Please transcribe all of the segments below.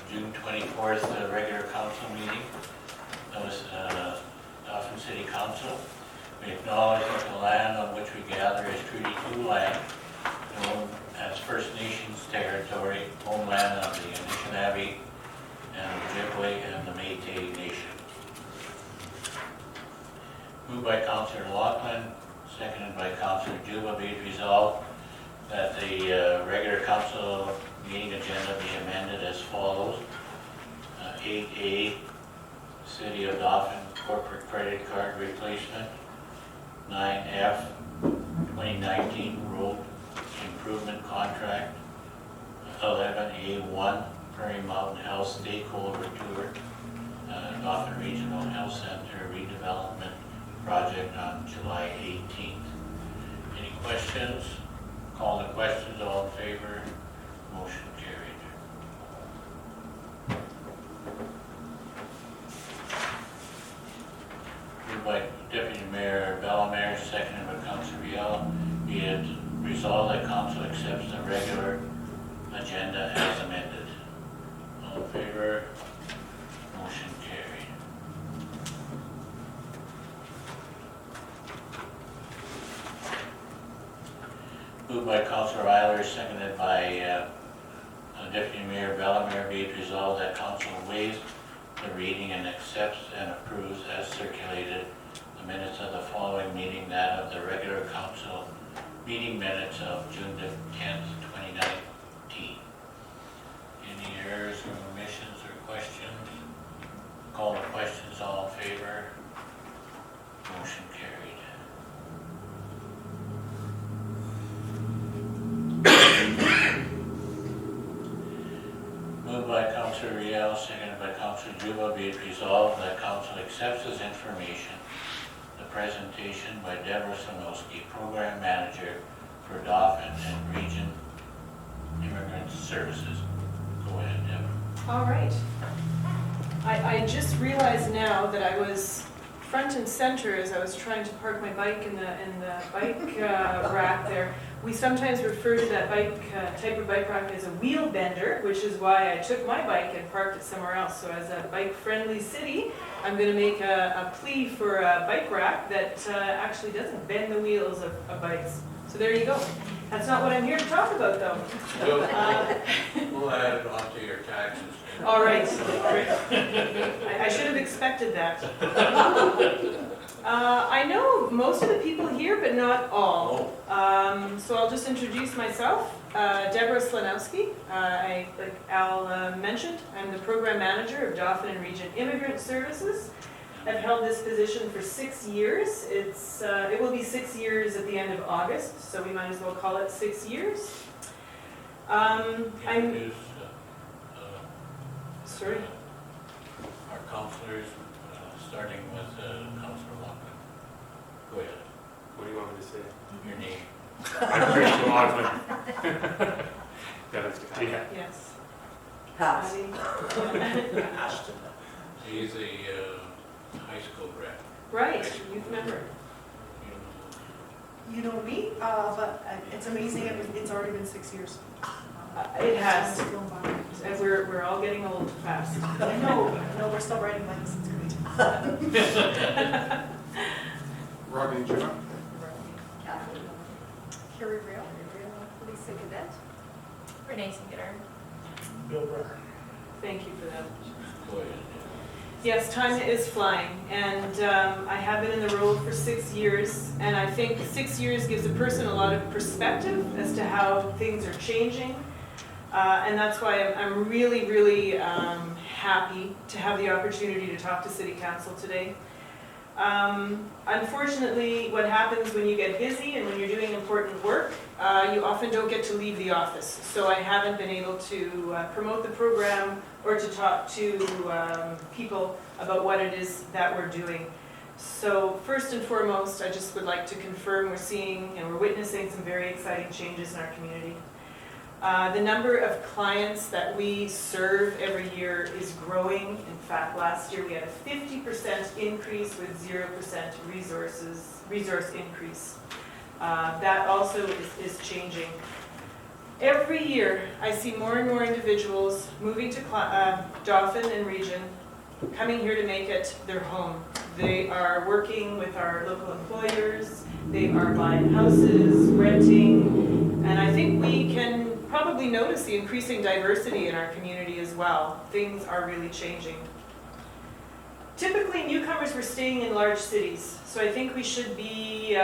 June 24th regular council meeting. That was Dauphin City Council. We acknowledge that the land on which we gather is Treaty 2 land, known as First Nations territory, homeland of the Anishinaabe and Ojibwe and the Métis Nation. Moved by Councillor Laughlin, seconded by Councillor Juba, be it resolved that the regular council meeting agenda be amended as follows. 8A, City of Dauphin corporate credit card replacement. 9F, 2019 road improvement contract. 11A1, Prairie Mountain Health Stakeholder Tour, Dauphin Regional Health Center redevelopment project on July 18th. Any questions? Call the questions. All in favor? Motion carried. Moved by Deputy Mayor Bellemare, seconded by Councillor Riel. Be it resolved that Council accepts the regular agenda as amended. All in favor? Motion carried. Moved by Councillor Eiler, seconded by Deputy Mayor Bellemare, be it resolved that Council waives the reading and accepts and approves as circulated the minutes of the following meeting, that of the regular Council meeting minutes of June 10th, 2019. Any errors or omissions or questions? Call the questions. All in favor? Motion carried. Moved by Councillor Riel, seconded by Councillor Juba, be it resolved that Council accepts as information the presentation by Deborah Sanowski, Program Manager for Dauphin and Region Immigrant Services. Go ahead, Deborah. All right. I just realized now that I was front and center as I was trying to park my bike in the bike rack there. We sometimes refer to that type of bike rack as a wheel bender, which is why I took my bike and parked it somewhere else. So as a bike-friendly city, I'm going to make a plea for a bike rack that actually doesn't bend the wheels of bikes. So there you go. That's not what I'm here to talk about, though. We'll add it onto your taxes. All right. I should have expected that. I know most of the people here, but not all. So I'll just introduce myself. Deborah Slanowski. Like Al mentioned, I'm the Program Manager of Dauphin and Region Immigrant Services. I've held this position for 6 years. It will be 6 years at the end of August, so we might as well call it 6 years. Sorry? Our councillors, starting with Councillor Laughlin. Go ahead. What do you want me to say? Your name. I'm Christian Laughlin. Yeah, that's good. Yeah. Yes. Pass. Patty. He's a high school grad. Right, youth member. You know me, but it's amazing. It's already been 6 years. It has. It's flown by. And we're all getting old fast. No, we're still riding bikes. It's great. Rodney Juma. Carrie Real. Lisa Cadet. Renee Singer. Bill Brecker. Thank you for that. Go ahead. Yes, time is flying, and I have been in the role for 6 years, and I think 6 years gives a person a lot of perspective as to how things are changing, and that's why I'm really, really happy to have the opportunity to talk to City Council today. Unfortunately, what happens when you get busy and when you're doing important work, you often don't get to leave the office. So I haven't been able to promote the program or to talk to people about what it is that we're doing. So first and foremost, I just would like to confirm we're seeing and we're witnessing some very exciting changes in our community. The number of clients that we serve every year is growing. In fact, last year we had a 50% increase with 0% resource increase. That also is changing. Every year, I see more and more individuals moving to Dauphin and region, coming here to make it their home. They are working with our local employers, they are buying houses, renting, and I think we can probably notice the increasing diversity in our community as well. Things are really changing. Typically, newcomers were staying in large cities, so I think we should be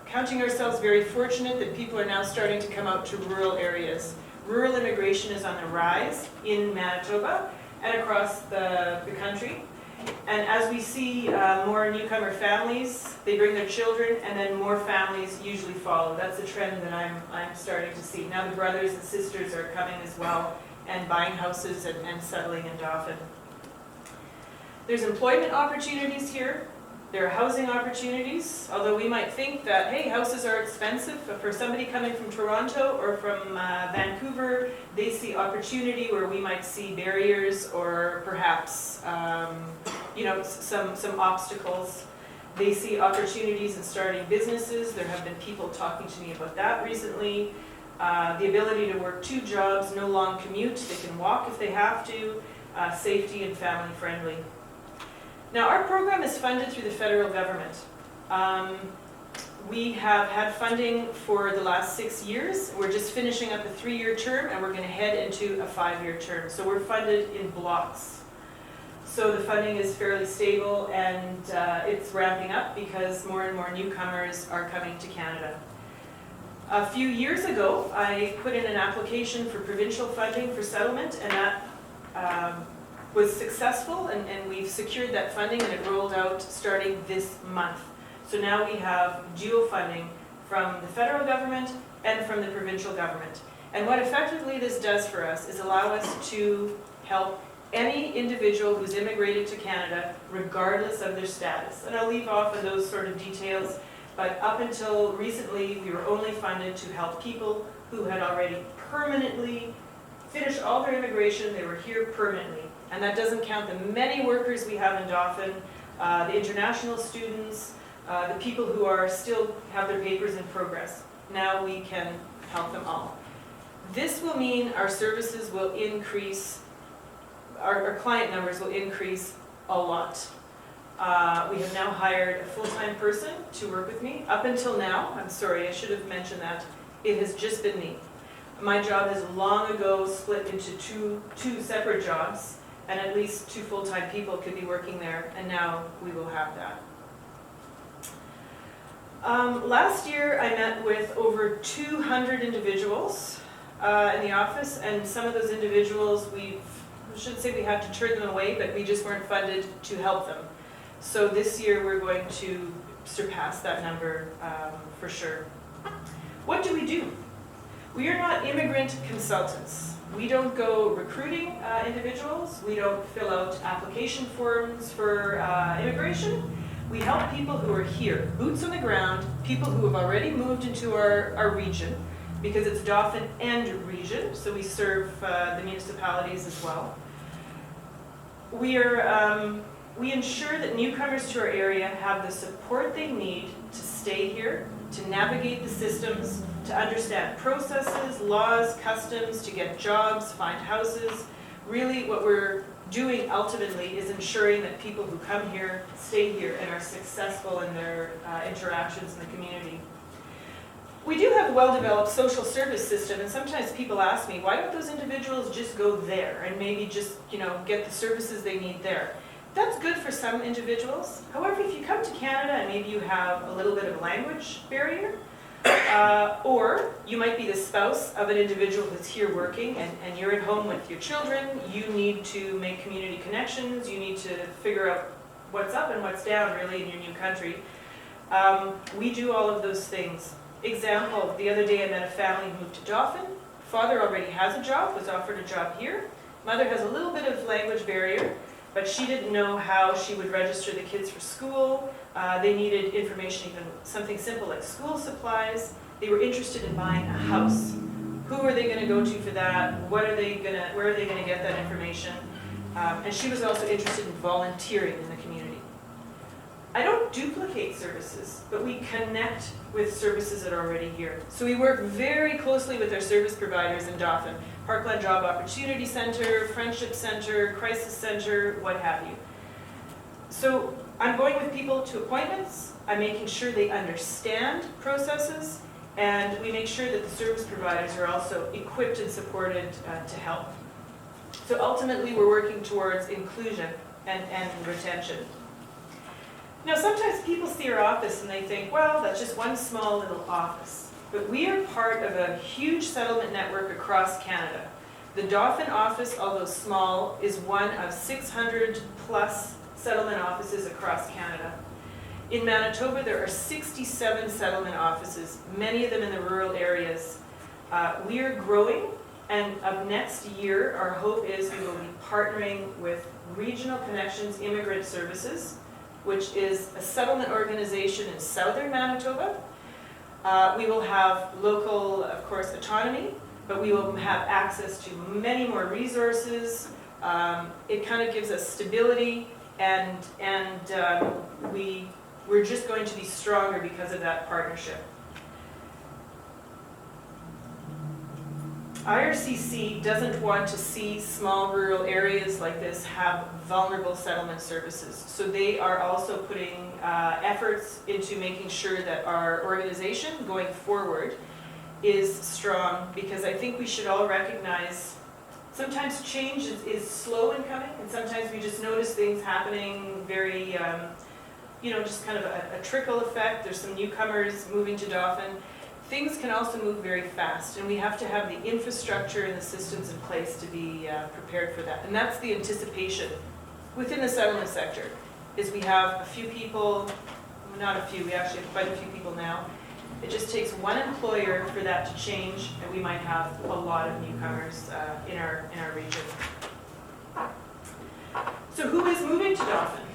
counting ourselves very fortunate that people are now starting to come out to rural areas. Rural immigration is on the rise in Manitoba and across the country. And as we see more newcomer families, they bring their children, and then more families usually follow. That's a trend that I'm starting to see. Now the brothers and sisters are coming as well and buying houses and settling in Dauphin. There's employment opportunities here. There are housing opportunities, although we might think that, hey, houses are expensive. But for somebody coming from Toronto or from Vancouver, they see opportunity where we might see barriers or perhaps some obstacles. They see opportunities in starting businesses. There have been people talking to me about that recently. The ability to work 2 jobs, no long commute. They can walk if they have to. Safety and family friendly. Now, our program is funded through the federal government. We have had funding for the last 6 years. We're just finishing up a 3-year term, and we're going to head into a 5-year term. So we're funded in blocks. So the funding is fairly stable, and it's ramping up because more and more newcomers are coming to Canada. A few years ago, I put in an application for provincial funding for settlement, and that was successful, and we've secured that funding, and it rolled out starting this month. So now we have dual funding from the federal government and from the provincial government. And what effectively this does for us is allow us to help any individual who's immigrated to Canada, regardless of their status. And I'll leave off on those sort of details, but up until recently, we were only funded to help people who had already permanently finished all their immigration. They were here permanently. And that doesn't count the many workers we have in Dauphin, the international students, the people who are still have their papers in progress. Now we can help them all. This will mean our services will increase, our client numbers will increase a lot. We have now hired a full-time person to work with me. Up until now, I'm sorry, I should have mentioned that, it has just been me. My job has long ago split into two separate jobs, and at least 2 full-time people could be working there, and now we will have that. Last year, I met with over 200 individuals in the office, and some of those individuals, I shouldn't say we had to turn them away, but we just weren't funded to help them. So this year, we're going to surpass that number for sure. What do we do? We are not immigrant consultants. We don't go recruiting individuals. We don't fill out application forms for immigration. We help people who are here, boots on the ground, people who have already moved into our region, because it's Dauphin and region, so we serve the municipalities as well. We ensure that newcomers to our area have the support they need to stay here, to navigate the systems, to understand processes, laws, customs, to get jobs, find houses. Really what we're doing ultimately is ensuring that people who come here stay here and are successful in their interactions in the community. We do have a well-developed social service system, and sometimes people ask me, why don't those individuals just go there and maybe just, get the services they need there? That's good for some individuals. However, if you come to Canada and maybe you have a little bit of a language barrier, or you might be the spouse of an individual who's here working and you're at home with your children, you need to make community connections, you need to figure out what's up and what's down really in your new country. We do all of those things. Example, the other day I met a family who moved to Dauphin. Father already has a job, was offered a job here. Mother has a little bit of language barrier, but she didn't know how she would register the kids for school. They needed information, even something simple like school supplies. They were interested in buying a house. Who are they going to go to for that? Where are they going to get that information? And she was also interested in volunteering in the community. I don't duplicate services, but we connect with services that are already here. So we work very closely with our service providers in Dauphin, Parkland Job Opportunity Center, Friendship Center, Crisis Center, what have you. So I'm going with people to appointments, I'm making sure they understand processes, and we make sure that the service providers are also equipped and supported to help. So ultimately, we're working towards inclusion and retention. Now, sometimes people see our office and they think, well, that's just one small little office. But we are part of a huge settlement network across Canada. The Dauphin office, although small, is one of 600 plus settlement offices across Canada. In Manitoba, there are 67 settlement offices, many of them in the rural areas. We are growing, and of next year, our hope is we will be partnering with Regional Connections Immigrant Services, which is a settlement organization in southern Manitoba. We will have local, of course, autonomy, but we will have access to many more resources. It kind of gives us stability, and we're just going to be stronger because of that partnership. IRCC doesn't want to see small rural areas like this have vulnerable settlement services. So they are also putting efforts into making sure that our organization going forward is strong, because I think we should all recognize sometimes change is slow in coming, and sometimes we just notice things happening very, just kind of a trickle effect. There's some newcomers moving to Dauphin. Things can also move very fast, and we have to have the infrastructure and the systems in place to be prepared for that. And that's the anticipation within the settlement sector, is we have a few people, well, not a few, we actually have quite a few people now. It just takes one employer for that to change, and we might have a lot of newcomers in our region. So who is moving to Dauphin?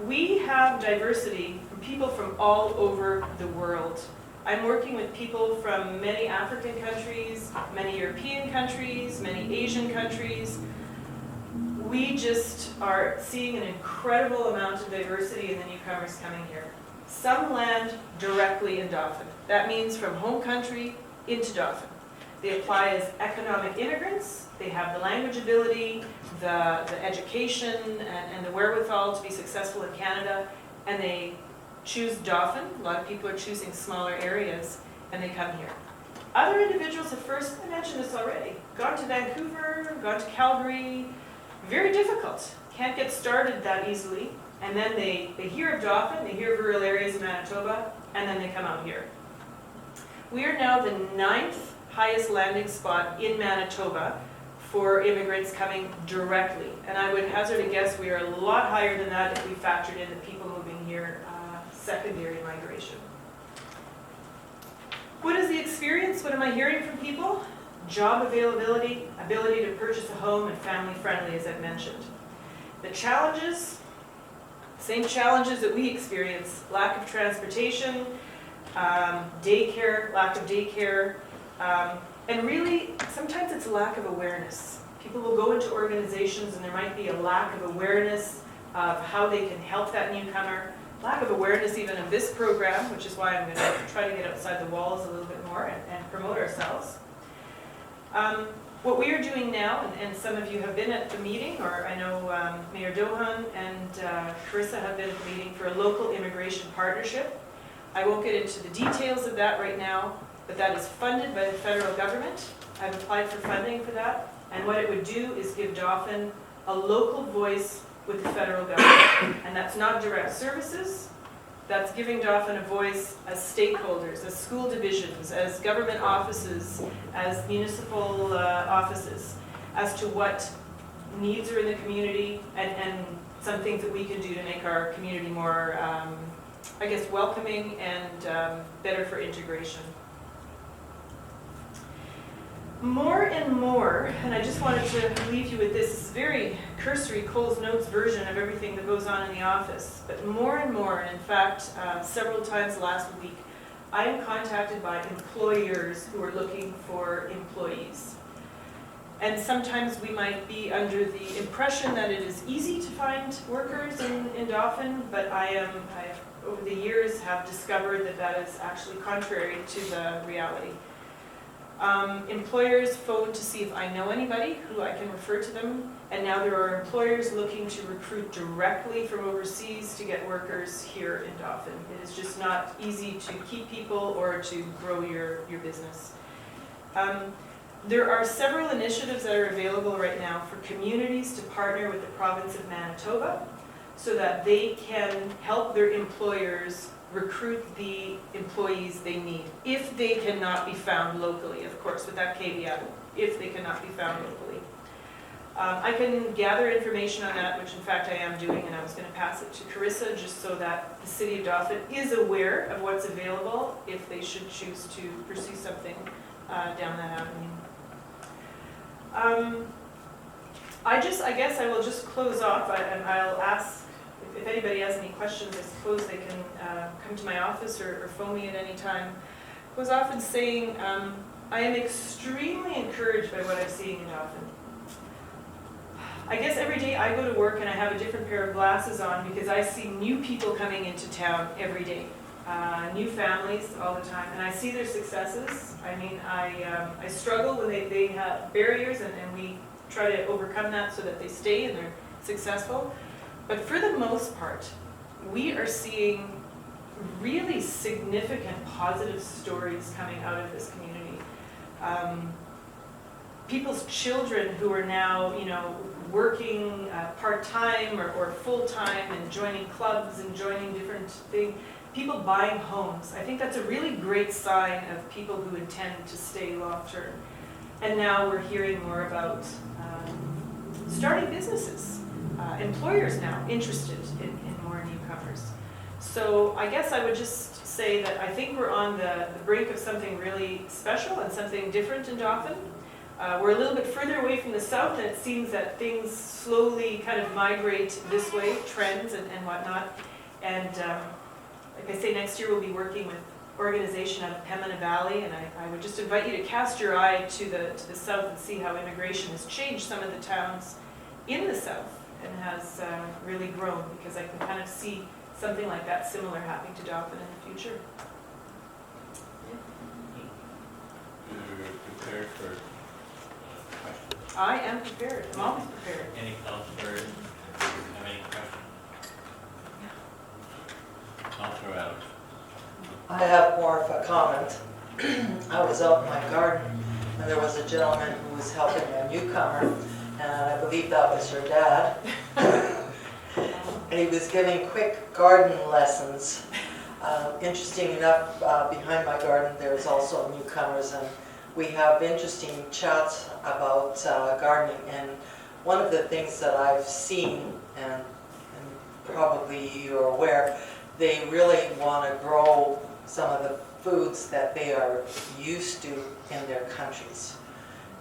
We have diversity from people from all over the world. I'm working with people from many African countries, many European countries, many Asian countries. We just are seeing an incredible amount of diversity in the newcomers coming here. Some land directly in Dauphin. That means from home country into Dauphin. They apply as economic immigrants. They have the language ability, the education, and the wherewithal to be successful in Canada, and they choose Dauphin. A lot of people are choosing smaller areas, and they come here. Other individuals have first, I mentioned this already, gone to Vancouver, gone to Calgary. Very difficult. Can't get started that easily. And then they hear of Dauphin, they hear of rural areas of Manitoba, and then they come out here. We are now the 9th highest landing spot in Manitoba for immigrants coming directly. And I would hazard a guess we are a lot higher than that if we factored in the people moving here, secondary migration. What is the experience? What am I hearing from people? Job availability, ability to purchase a home, and family friendly, as I've mentioned. The challenges, same challenges that we experience: lack of transportation, daycare, lack of daycare, and really sometimes it's a lack of awareness. People will go into organizations and there might be a lack of awareness of how they can help that newcomer, lack of awareness even of this program, which is why I'm going to try to get outside the walls a little bit more and promote ourselves. What we are doing now, and some of you have been at the meeting, or I know Mayor Dauphin and Carissa have been at the meeting for a local immigration partnership. I won't get into the details of that right now, but that is funded by the federal government. I've applied for funding for that, and what it would do is give Dauphin a local voice with the federal government. And that's not direct services, that's giving Dauphin a voice as stakeholders, as school divisions, as government offices, as municipal offices, as to what needs are in the community and some things that we can do to make our community more, welcoming and better for integration. More and more, and I just wanted to leave you with this very cursory Coles Notes version of everything that goes on in the office, but more and more, and in fact, several times last week, I am contacted by employers who are looking for employees. And sometimes we might be under the impression that it is easy to find workers in Dauphin, but I over the years have discovered that that is actually contrary to the reality. Employers phone to see if I know anybody who I can refer to them, and now there are employers looking to recruit directly from overseas to get workers here in Dauphin. It is just not easy to keep people or to grow your business. There are several initiatives that are available right now for communities to partner with the province of Manitoba so that they can help their employers recruit the employees they need, if they cannot be found locally, of course, with that caveat, if they cannot be found locally. I can gather information on that, which in fact I am doing, and I was going to pass it to Carissa just so that the City of Dauphin is aware of what's available if they should choose to pursue something down that avenue. I guess I will just close off, and I'll ask if anybody has any questions. I suppose they can come to my office or phone me at any time. I was often saying I am extremely encouraged by what I'm seeing in Dauphin. I guess every day I go to work and I have a different pair of glasses on because I see new people coming into town every day, new families all the time, and I see their successes. I mean, I struggle when they have barriers, and we try to overcome that so that they stay and they're successful. But for the most part, we are seeing really significant positive stories coming out of this community. People's children who are now, working part-time or full-time and joining clubs and joining different things. People buying homes. I think that's a really great sign of people who intend to stay long-term. And now we're hearing more about starting businesses. Employers now interested in more newcomers. So I guess I would just say that I think we're on the brink of something really special and something different in Dauphin. We're a little bit further away from the south, and it seems that things slowly kind of migrate this way, trends and whatnot. And like I say, next year we'll be working with organization out of Pembina Valley, and I would just invite you to cast your eye to the south and see how immigration has changed some of the towns in the south and has really grown, because I can kind of see something like that similar happening to Dauphin in the future. You're prepared for questions? I am prepared. I'm always prepared. Any councillors have any questions? Councillor Adams. I have more of a comment. I was out in my garden, and there was a gentleman who was helping a newcomer, and I believe that was your dad. And he was giving quick garden lessons. Interesting enough, behind my garden there's also newcomers, and we have interesting chats about gardening. And one of the things that I've seen, and probably you're aware, they really want to grow some of the foods that they are used to in their countries.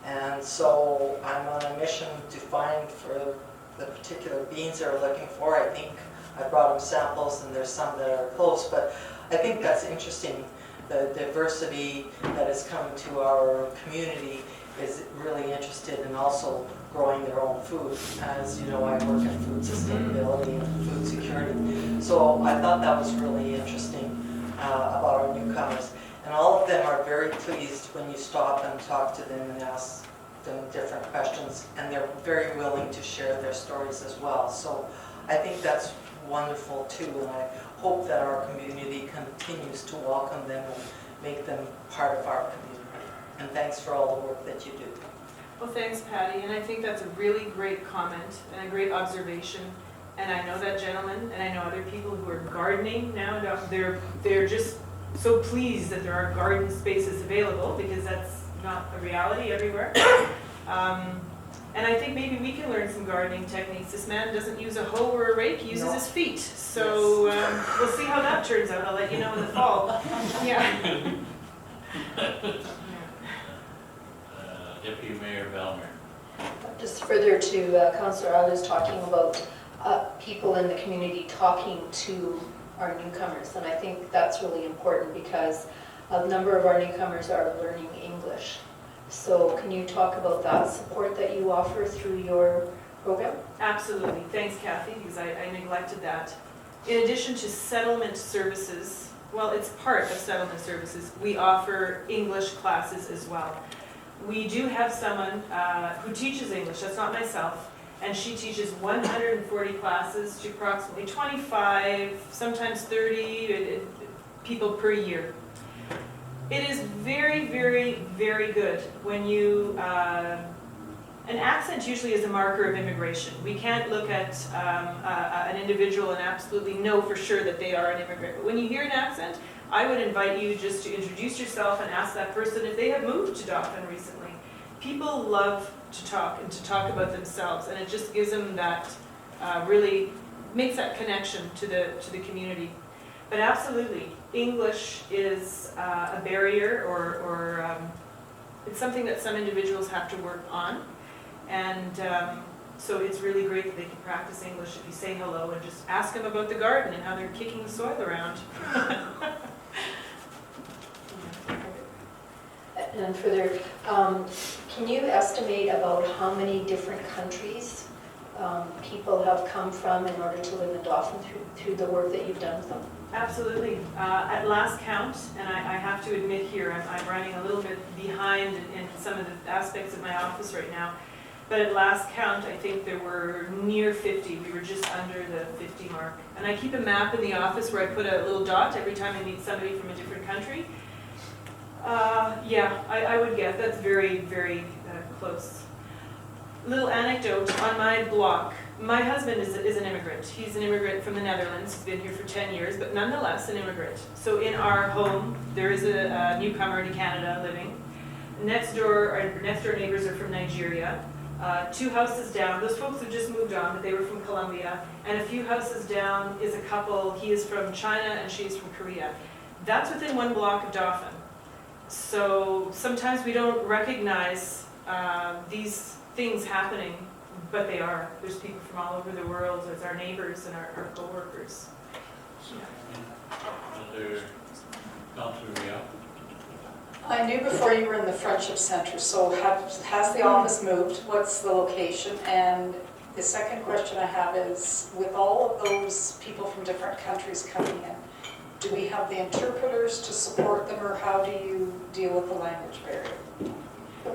And so I'm on a mission to find for the particular beans they're looking for. I think I brought them samples, and there's some that are close, but I think that's interesting. The diversity that is coming to our community is really interested in also growing their own food. As you know, I work in food sustainability and food security. So I thought that was really interesting about our newcomers. And all of them are very pleased when you stop and talk to them and ask them different questions. And they're very willing to share their stories as well. So I think that's wonderful too. And I hope that our community continues to welcome them and make them part of our community. And thanks for all the work that you do. Well, thanks, Patty, and I think that's a really great comment and a great observation. And I know that gentleman, and I know other people who are gardening now. They're just so pleased that there are garden spaces available, because that's not a reality everywhere. And I think maybe we can learn some gardening techniques. This man doesn't use a hoe or a rake, he uses his feet. So we'll see how that turns out. I'll let you know in the fall. Yeah. Deputy Mayor Bellmer. Just further to Councillor Adams talking about people in the community talking to our newcomers, and I think that's really important because a number of our newcomers are learning English. So can you talk about that support that you offer through your program? Absolutely. Thanks, Kathy, because I neglected that. In addition to settlement services, well, it's part of settlement services, we offer English classes as well. We do have someone who teaches English, that's not myself, and she teaches 140 classes to approximately 25, sometimes 30 people per year. It is very, very, very good when you, an accent usually is a marker of immigration. We can't look at an individual and absolutely know for sure that they are an immigrant. But when you hear an accent, I would invite you just to introduce yourself and ask that person if they have moved to Dauphin recently. People love to talk and to talk about themselves, and it just gives them that, really makes that connection to the community. But absolutely, English is a barrier or it's something that some individuals have to work on. And so it's really great that they can practice English if you say hello and just ask them about the garden and how they're kicking the soil around. And further, can you estimate about how many different countries people have come from in order to live in Dauphin through the work that you've done with them? Absolutely. At last count, and I have to admit here, I'm running a little bit behind in some of the aspects of my office right now, but at last count, I think there were near 50. We were just under the 50 mark. And I keep a map in the office where I put a little dot every time I meet somebody from a different country. Yeah, I would guess that's very, very close. Little anecdote, on my block, my husband is an immigrant. He's an immigrant from the Netherlands. He's been here for 10 years, but nonetheless an immigrant. So in our home, there is a newcomer to Canada living. Our next door neighbors are from Nigeria. 2 houses down, those folks have just moved on, but they were from Colombia. And a few houses down is a couple, he is from China and she's from Korea. That's within 1 block of Dauphin. So sometimes we don't recognize these things happening, but they are. There's people from all over the world as our neighbors and our co-workers. Other Councilor Rio? I knew before you were in the Friendship Center, so has the office moved? What's the location? And the second question I have is, with all of those people from different countries coming in, do we have the interpreters to support them, or how do you deal with the language barrier?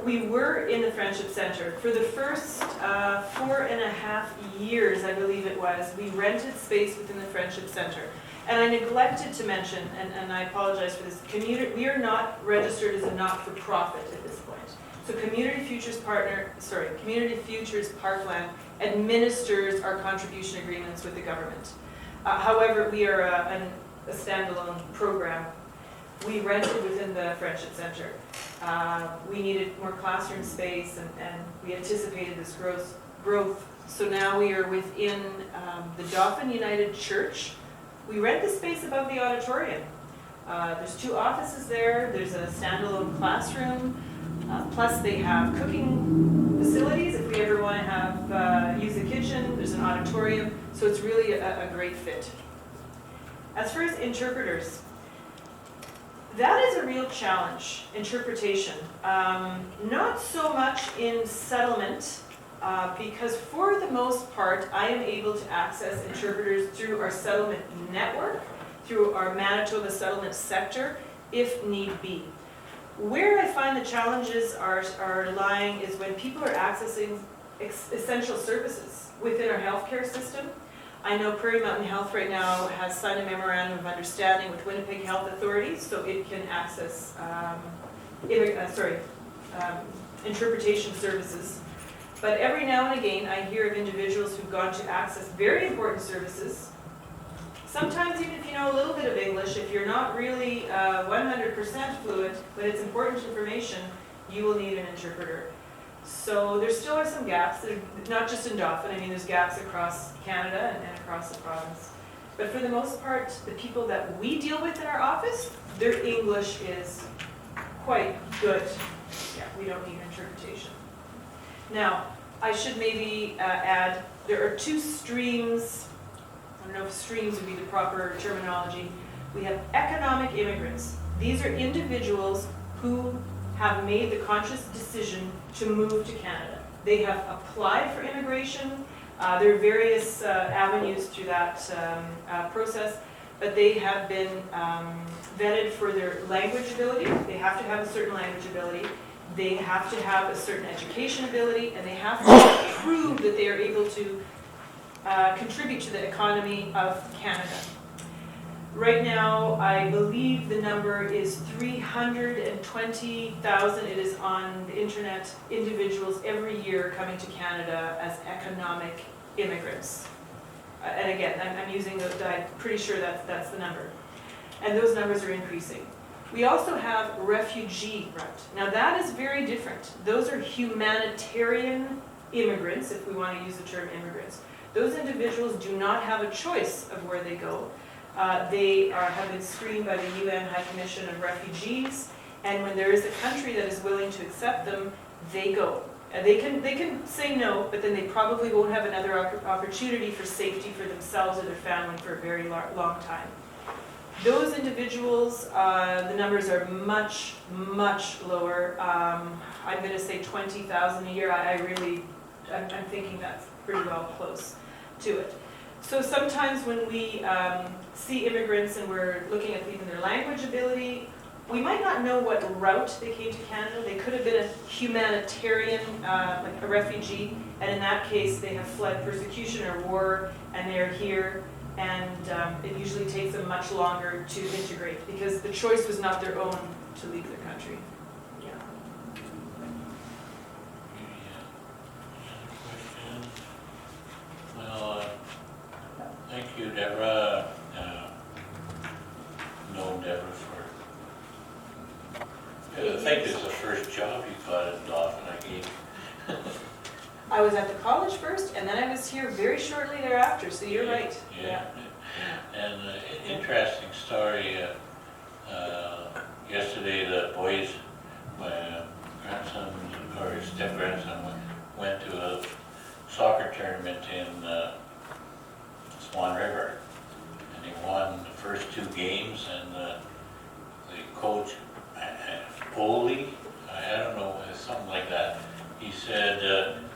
We were in the Friendship Center. For the first 4.5 years, I believe it was, we rented space within the Friendship Center. And I neglected to mention, and I apologize for this, we are not registered as a not-for-profit at this point. So Community Futures Parkland administers our contribution agreements with the government. However, we are a standalone program. We rented within the Friendship Center. We needed more classroom space, and we anticipated this growth. So now we are within the Dauphin United Church. We rent the space above the auditorium. There's 2 offices there. There's a standalone classroom. Plus they have cooking facilities if we ever want to have use the kitchen. There's an auditorium. So it's really a great fit. As far as interpreters, that is a real challenge, interpretation. Not so much in settlement, because for the most part, I am able to access interpreters through our settlement network, through our Manitoba settlement sector, if need be. Where I find the challenges are lying is when people are accessing essential services within our healthcare system. I know Prairie Mountain Health right now has signed a memorandum of understanding with Winnipeg Health Authorities, so it can access interpretation services. But every now and again, I hear of individuals who've gone to access very important services. Sometimes even if you know a little bit of English, if you're not really 100% fluent, but it's important information, you will need an interpreter. So there still are some gaps, not just in Dauphin, I mean there's gaps across Canada and across the province. But for the most part, the people that we deal with in our office, their English is quite good. Yeah, we don't need interpretation. Now, I should maybe add, there are 2 streams. I don't know if streams would be the proper terminology. We have economic immigrants. These are individuals who have made the conscious decision to move to Canada. They have applied for immigration. There are various avenues through that process, but they have been vetted for their language ability. They have to have a certain language ability. They have to have a certain education ability, and they have to prove that they are able to contribute to the economy of Canada. Right now, I believe the number is 320,000. It is on the internet, individuals every year coming to Canada as economic immigrants. And again, I'm using those, I'm pretty sure that's the number. And those numbers are increasing. We also have refugee route. Now that is very different. Those are humanitarian immigrants, if we want to use the term immigrants. Those individuals do not have a choice of where they go. They have been screened by the UN High Commission of Refugees, and when there is a country that is willing to accept them, they go. They can say no, but then they probably won't have another opportunity for safety for themselves or their family for a very long time. Those individuals, the numbers are much, much lower. I'm going to say 20,000 a year. I'm thinking that's pretty well close to it. So sometimes when we see immigrants and we're looking at even their language ability, we might not know what route they came to Canada. They could have been a humanitarian, like a refugee, and in that case they have fled persecution or war, and they're here, and it usually takes them much longer to integrate because the choice was not their own to leave their country. Yeah. Well, thank you, Deborah. Known Deborah for, I think it's the first job you got at Dauphin, I gave. I was at the college first, and then I was here very shortly thereafter, so you're right. Yeah. And interesting story, yesterday the boys, my grandson, or his step-grandson, went to a soccer tournament in Swan River, and he won the first 2 games, and the coach, Oli, I don't know, something like that, he said,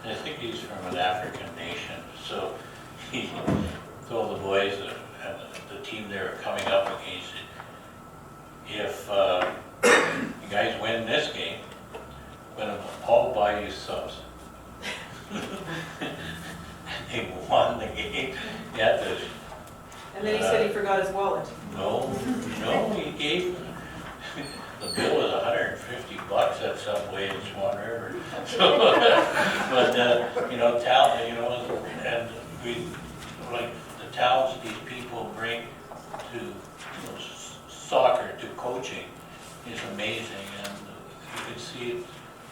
I think he's from an African nation, so he told the boys and the team they were coming up against, if you guys win this game, I'm going to all buy you subs. They won the game. Yeah, And then he said he forgot his wallet. no, he gave, the bill was $150 at Subway in Swan River. So, but, talent, and we, like, the talents these people bring to soccer, to coaching, is amazing, and you can see it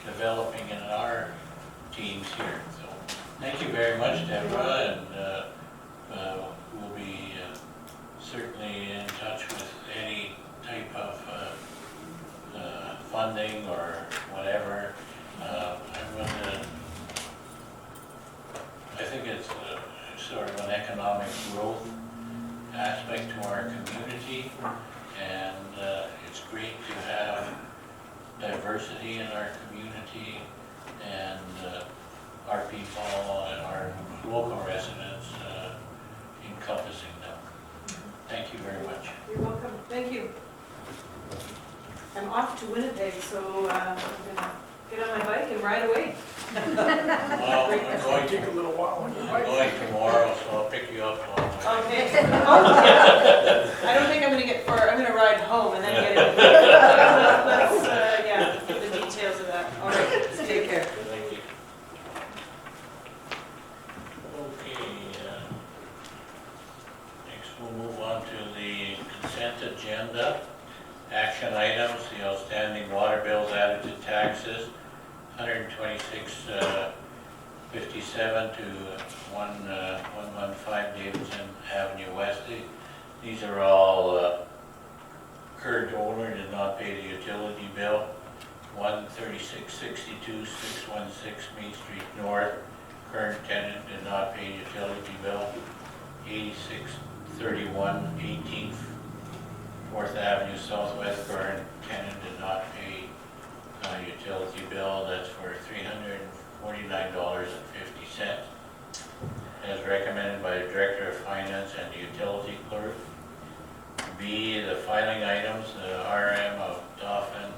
developing in our teams here. So, thank you very much, Deborah, and we'll be certainly in touch with any type of funding or whatever. I think it's sort of an economic growth aspect to our community, and it's great to have diversity in our community, and our people and our local residents encompassing them. Thank you very much. You're welcome. Thank you. I'm off to Winnipeg, so I'm going to get on my bike and ride away. Well, I'm going Take a little while on your bike. tomorrow, so I'll pick you up on the way. Okay. I don't think I'm going to get far. I'm going to ride home and then get in. Let's, the details of that. All right. Take care. Thank you. Okay, next we'll move on to the consent agenda. Action items, the outstanding water bills added to taxes, 126.57 to 115 Davidson Avenue West. These are all current owner did not pay the utility bill. 136.62 616 Main Street North, current tenant did not pay utility bill. 8631 18th 4th Avenue Southwest, current tenant did not pay Director of Finance and the Utility Clerk. B, the filing items, the RM of Dauphin,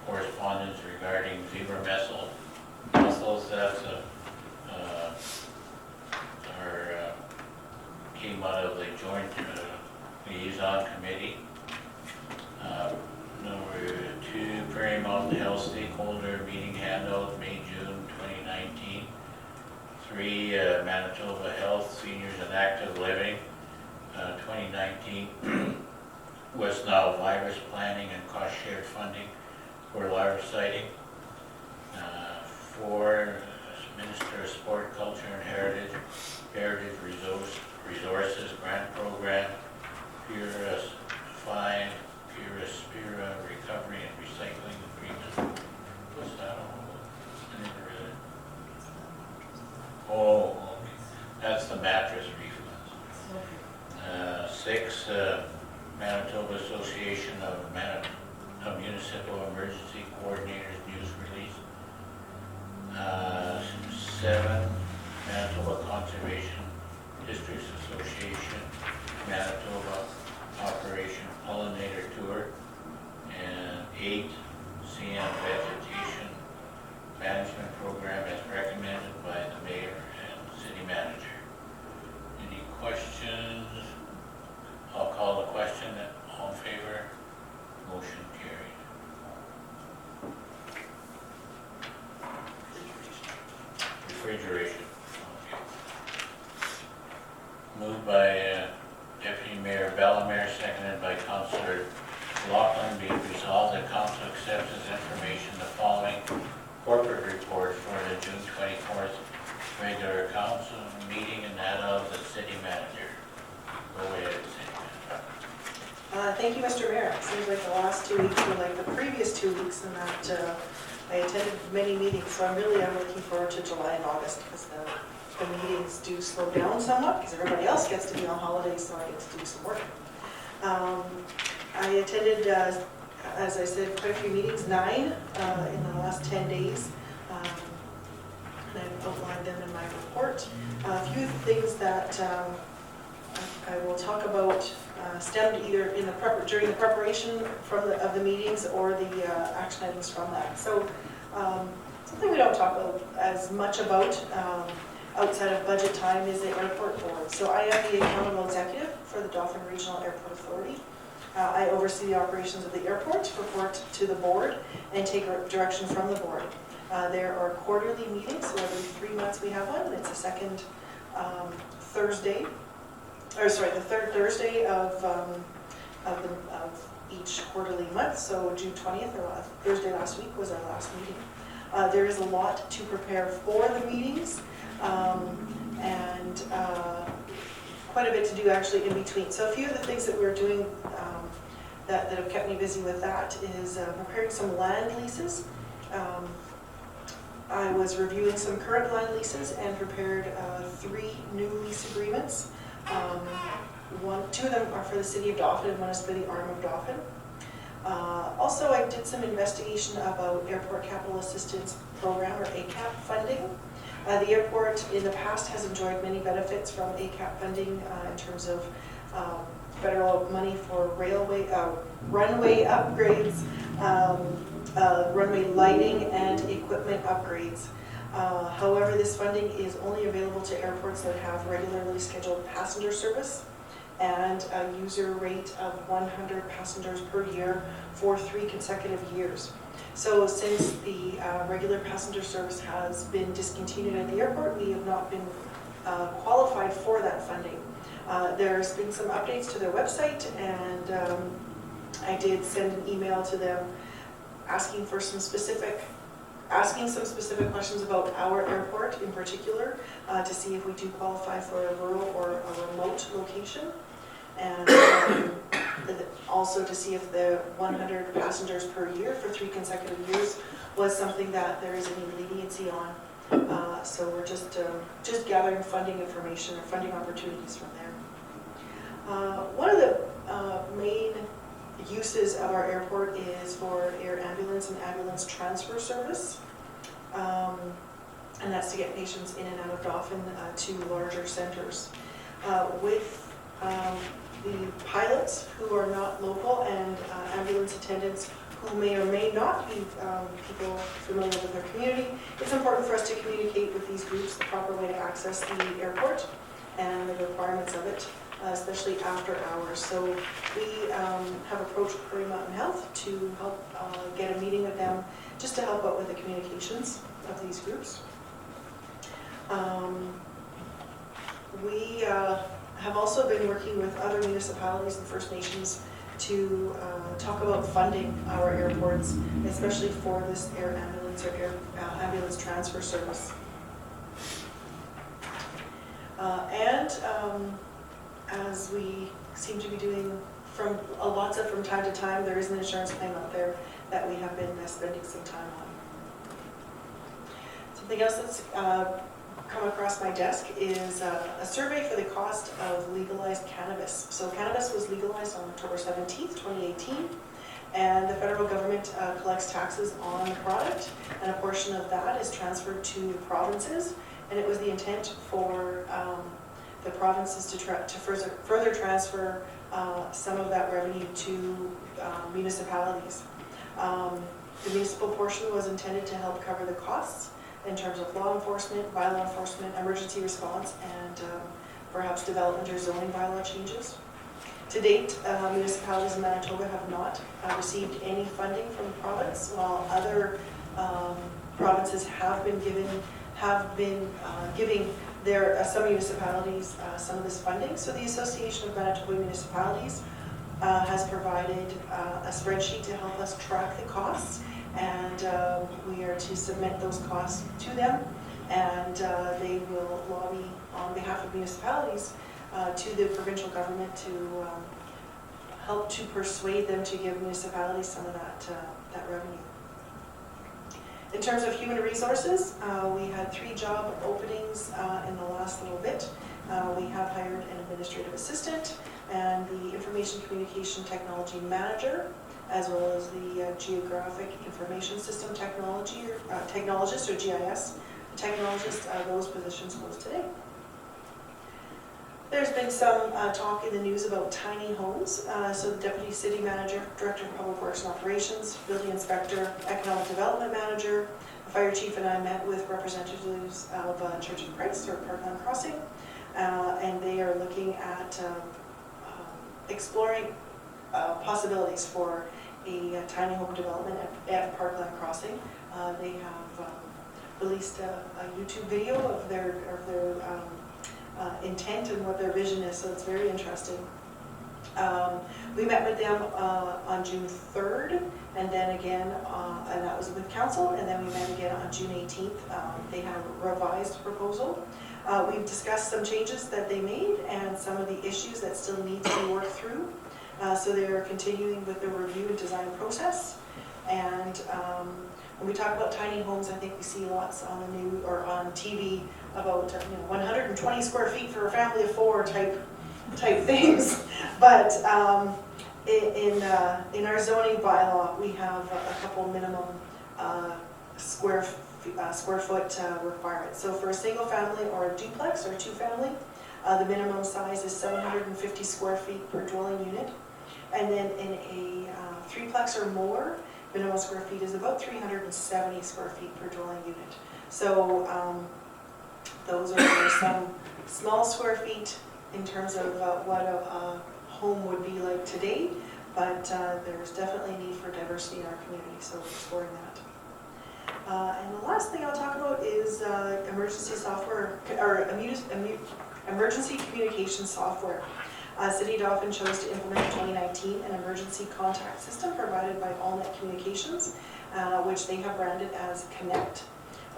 correspondence regarding zebra mussels, that's came out of the joint liaison committee. Number 2, Prairie Mountain Health Stakeholder Meeting Handout, May, June 2019. 3, Manitoba Health Seniors and Active Living, 2019. West Nile Virus Planning and Cost Shared Funding for virus sighting. 4, Minister of Sport, Culture and Heritage Resources Grant Program, Purus 5, Spira Recovery and Recycling Agreement. What's that all? I never read it. Oh, okay. That's the mattress refunds. 6, Manitoba Association of Municipal Emergency Coordinators News Release. 7, Manitoba Conservation Districts Association, Manitoba Operation Pollinator Tour. And 8, CN Vegetation Management Program as recommended by the Mayor and City Manager. Any questions? I'll call the question. All in favor? Motion carried. Refrigeration. Okay. Moved by Deputy Mayor Bellemare, seconded by Councillor Loughlin. Be it resolved that Council accepts as information the following corporate report for the June 24th regular council meeting and that of the City Manager. Go ahead, City Manager. Thank you, Mr. Mayor. It seems like the last 2 weeks were like the previous 2 weeks in that I attended many meetings, so I'm looking forward to July and August because the meetings do slow down somewhat because everybody else gets to be on holidays, so I get to do some work. I attended, as I said, quite a few meetings, 9 in the last 10 days. And I've outlined them in my report. A few things that I will talk about stemmed either in during the preparation of the meetings or the action items from that. So something we don't talk as much about outside of budget time is the airport board. So I am the accountable executive for the Dauphin Regional Airport Authority. I oversee the operations of the airport, report to the board, and take direction from the board. There are quarterly meetings, so every 3 months we have one. It's the third Thursday of each quarterly month. So June 20th, or Thursday last week, was our last meeting. There is a lot to prepare for the meetings, and quite a bit to do actually in between. So a few of the things that we're doing that have kept me busy with that is preparing some land leases. I was reviewing some current land leases and prepared 3 new lease agreements. 2 of them are for the City of Dauphin and 1 is for the arm of Dauphin. Also, I did some investigation about Airport Capital Assistance Program, or ACAP funding. The airport in the past has enjoyed many benefits from ACAP funding in terms of federal money for runway upgrades, runway lighting, and equipment upgrades. However, this funding is only available to airports that have regularly scheduled passenger service and a user rate of 100 passengers per year for 3 consecutive years. So since the regular passenger service has been discontinued at the airport, we have not been qualified for that funding. There's been some updates to their website, and I did send an email to them asking some specific questions about our airport in particular, to see if we do qualify for a rural or a remote location, and also to see if the 100 passengers per year for 3 consecutive years was something that there is any leniency on. So we're just gathering funding information or funding opportunities from there. One of the main uses of our airport is for air ambulance and ambulance transfer service. And that's to get patients in and out of Dauphin to larger centers. with the pilots who are not local and ambulance attendants who may or may not be people familiar with our community. It's important for us to communicate with these groups the proper way to access the airport and the requirements of it, especially after hours. So we have approached Prairie Mountain Health to help get a meeting with them, just to help out with the communications of these groups. We have also been working with other municipalities and First Nations to talk about funding our airports, especially for this air ambulance or air ambulance transfer service. As we seem to be doing from time to time, there is an insurance claim out there that we have been spending some time on. Something else that's come across my desk is a survey for the cost of legalized cannabis. So cannabis was legalized on October 17th, 2018, and the federal government collects taxes on the product, and a portion of that is transferred to the provinces, and it was the intent for the provinces to further transfer some of that revenue to municipalities. The municipal portion was intended to help cover the costs in terms of law enforcement, bylaw enforcement, emergency response, and perhaps development or zoning bylaw changes. To date, municipalities in Manitoba have not received any funding from the province, while other provinces have been giving some municipalities some of this funding. So the Association of Manitoba Municipalities has provided a spreadsheet to help us track the costs, and we are to submit those costs to them, and they will lobby on behalf of municipalities to the provincial government to help to persuade them to give municipalities some of that revenue. In terms of human resources, we had 3 job openings in the last little bit. We have hired an administrative assistant and the information communication technology manager, as well as the geographic information system technology or technologist or GIS technologist. Those positions closed today. There's been some talk in the news about tiny homes. So the Deputy City Manager, Director of Public Works and Operations, Building Inspector, Economic Development Manager, the Fire Chief and I met with representatives of Church of Christ or Parkland Crossing, and they are looking at exploring possibilities for a tiny home development at Parkland Crossing. They have released a YouTube video of their intent and what their vision is, so it's very interesting. We met with them on June 3rd, and then again, and that was with council, and then we met again on June 18th. They have a revised proposal. We've discussed some changes that they made and some of the issues that still need to be worked through. So they are continuing with the review and design process. And when we talk about tiny homes, I think we see lots on the news or on TV about 120 square feet for a family of 4 type things. But in our zoning bylaw, we have a couple minimum square foot requirements. So for a single family or a duplex or 2 family, the minimum size is 750 square feet per dwelling unit. And then in a 3-plex or more, minimum square feet is about 370 square feet per dwelling unit. So those are some small square feet in terms of what a home would be like today, but there's definitely a need for diversity in our community, so we're exploring that. And the last thing I'll talk about is emergency software, or emergency communication software. City of Dauphin chose to implement in 2019 an emergency contact system provided by AllNet Communications, which they have branded as Connect.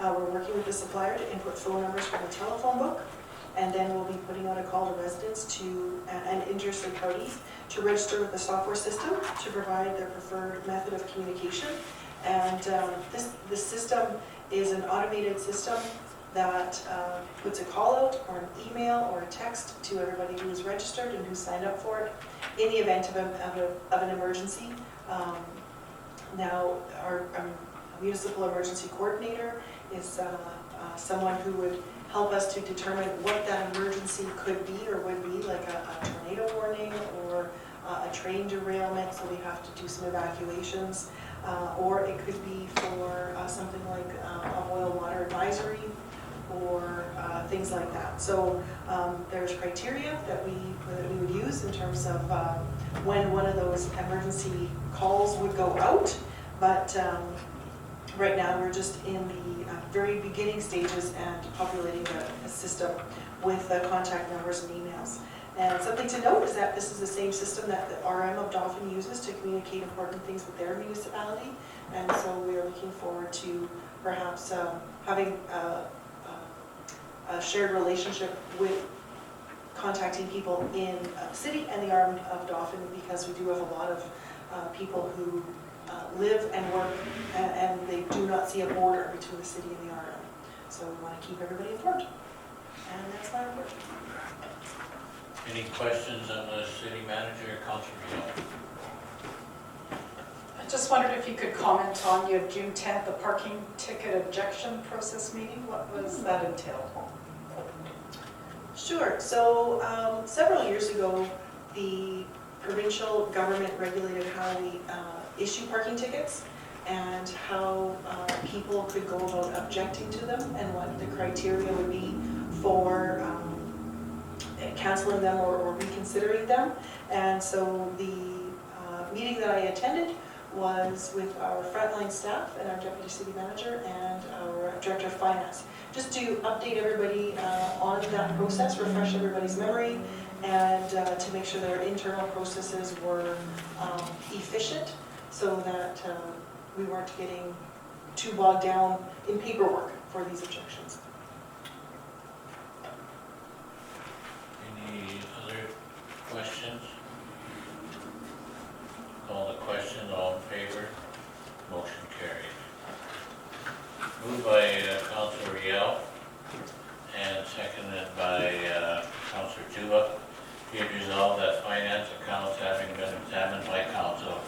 We're working with the supplier to input phone numbers from the telephone book, and then we'll be putting out a call to residents and interested parties to register with the software system to provide their preferred method of communication. And this system is an automated system that puts a call out or an email or a text to everybody who is registered and who signed up for it in the event of an emergency. Now, our municipal emergency coordinator is someone who would help us to determine what that emergency could be or would be, like a tornado warning or a train derailment, so we have to do some evacuations. Or it could be for something like a boil water advisory or things like that. So there's criteria that we would use in terms of when one of those emergency calls would go out. But right now, we're just in the very beginning stages and populating a system with contact numbers and emails. And something to note is that this is the same system that the RM of Dauphin uses to communicate important things with their municipality. And so we are looking forward to perhaps having a shared relationship with contacting people in the city and the RM of Dauphin, because we do have a lot of people who live and work and they do not see a border between the city and the RM. So we want to keep everybody informed. And that's my report. Any questions on the city manager, Councilor Hill? I just wondered if you could comment on your June 10th, the parking ticket objection process meeting. What was that entail? Sure. So several years ago, the provincial government regulated how we issue parking tickets and how people could go about objecting to them and what the criteria would be for canceling them or reconsidering them. And so the meeting that I attended was with our frontline staff and our deputy city manager and our director of finance, just to update everybody on that process, refresh everybody's memory, and to make sure that our internal processes were efficient so that we weren't getting too bogged down in paperwork for these objections. Any other questions? Call the question, all in favor? Motion carried. Moved by Councilor Riel and seconded by Councilor Juba. Be it resolved that finance accounts having been examined by council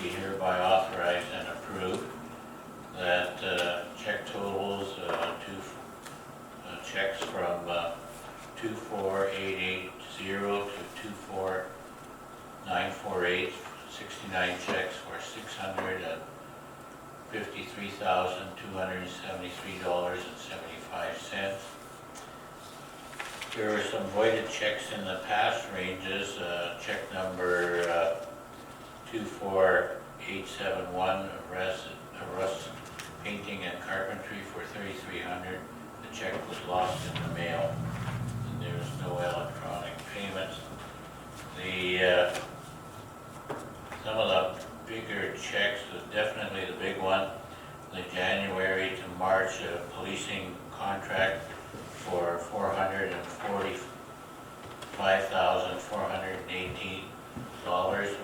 be hereby authorized and approved, that check totals, checks from 24880 to 24948, 69 checks for $653,273.75. There were some voided checks in the past ranges. Check number 24871, Russ Painting and Carpentry for $3,300. The check was lost in the mail, and there was no electronic payments. Some of the bigger checks, definitely the big one, the January to March policing contract for $445,418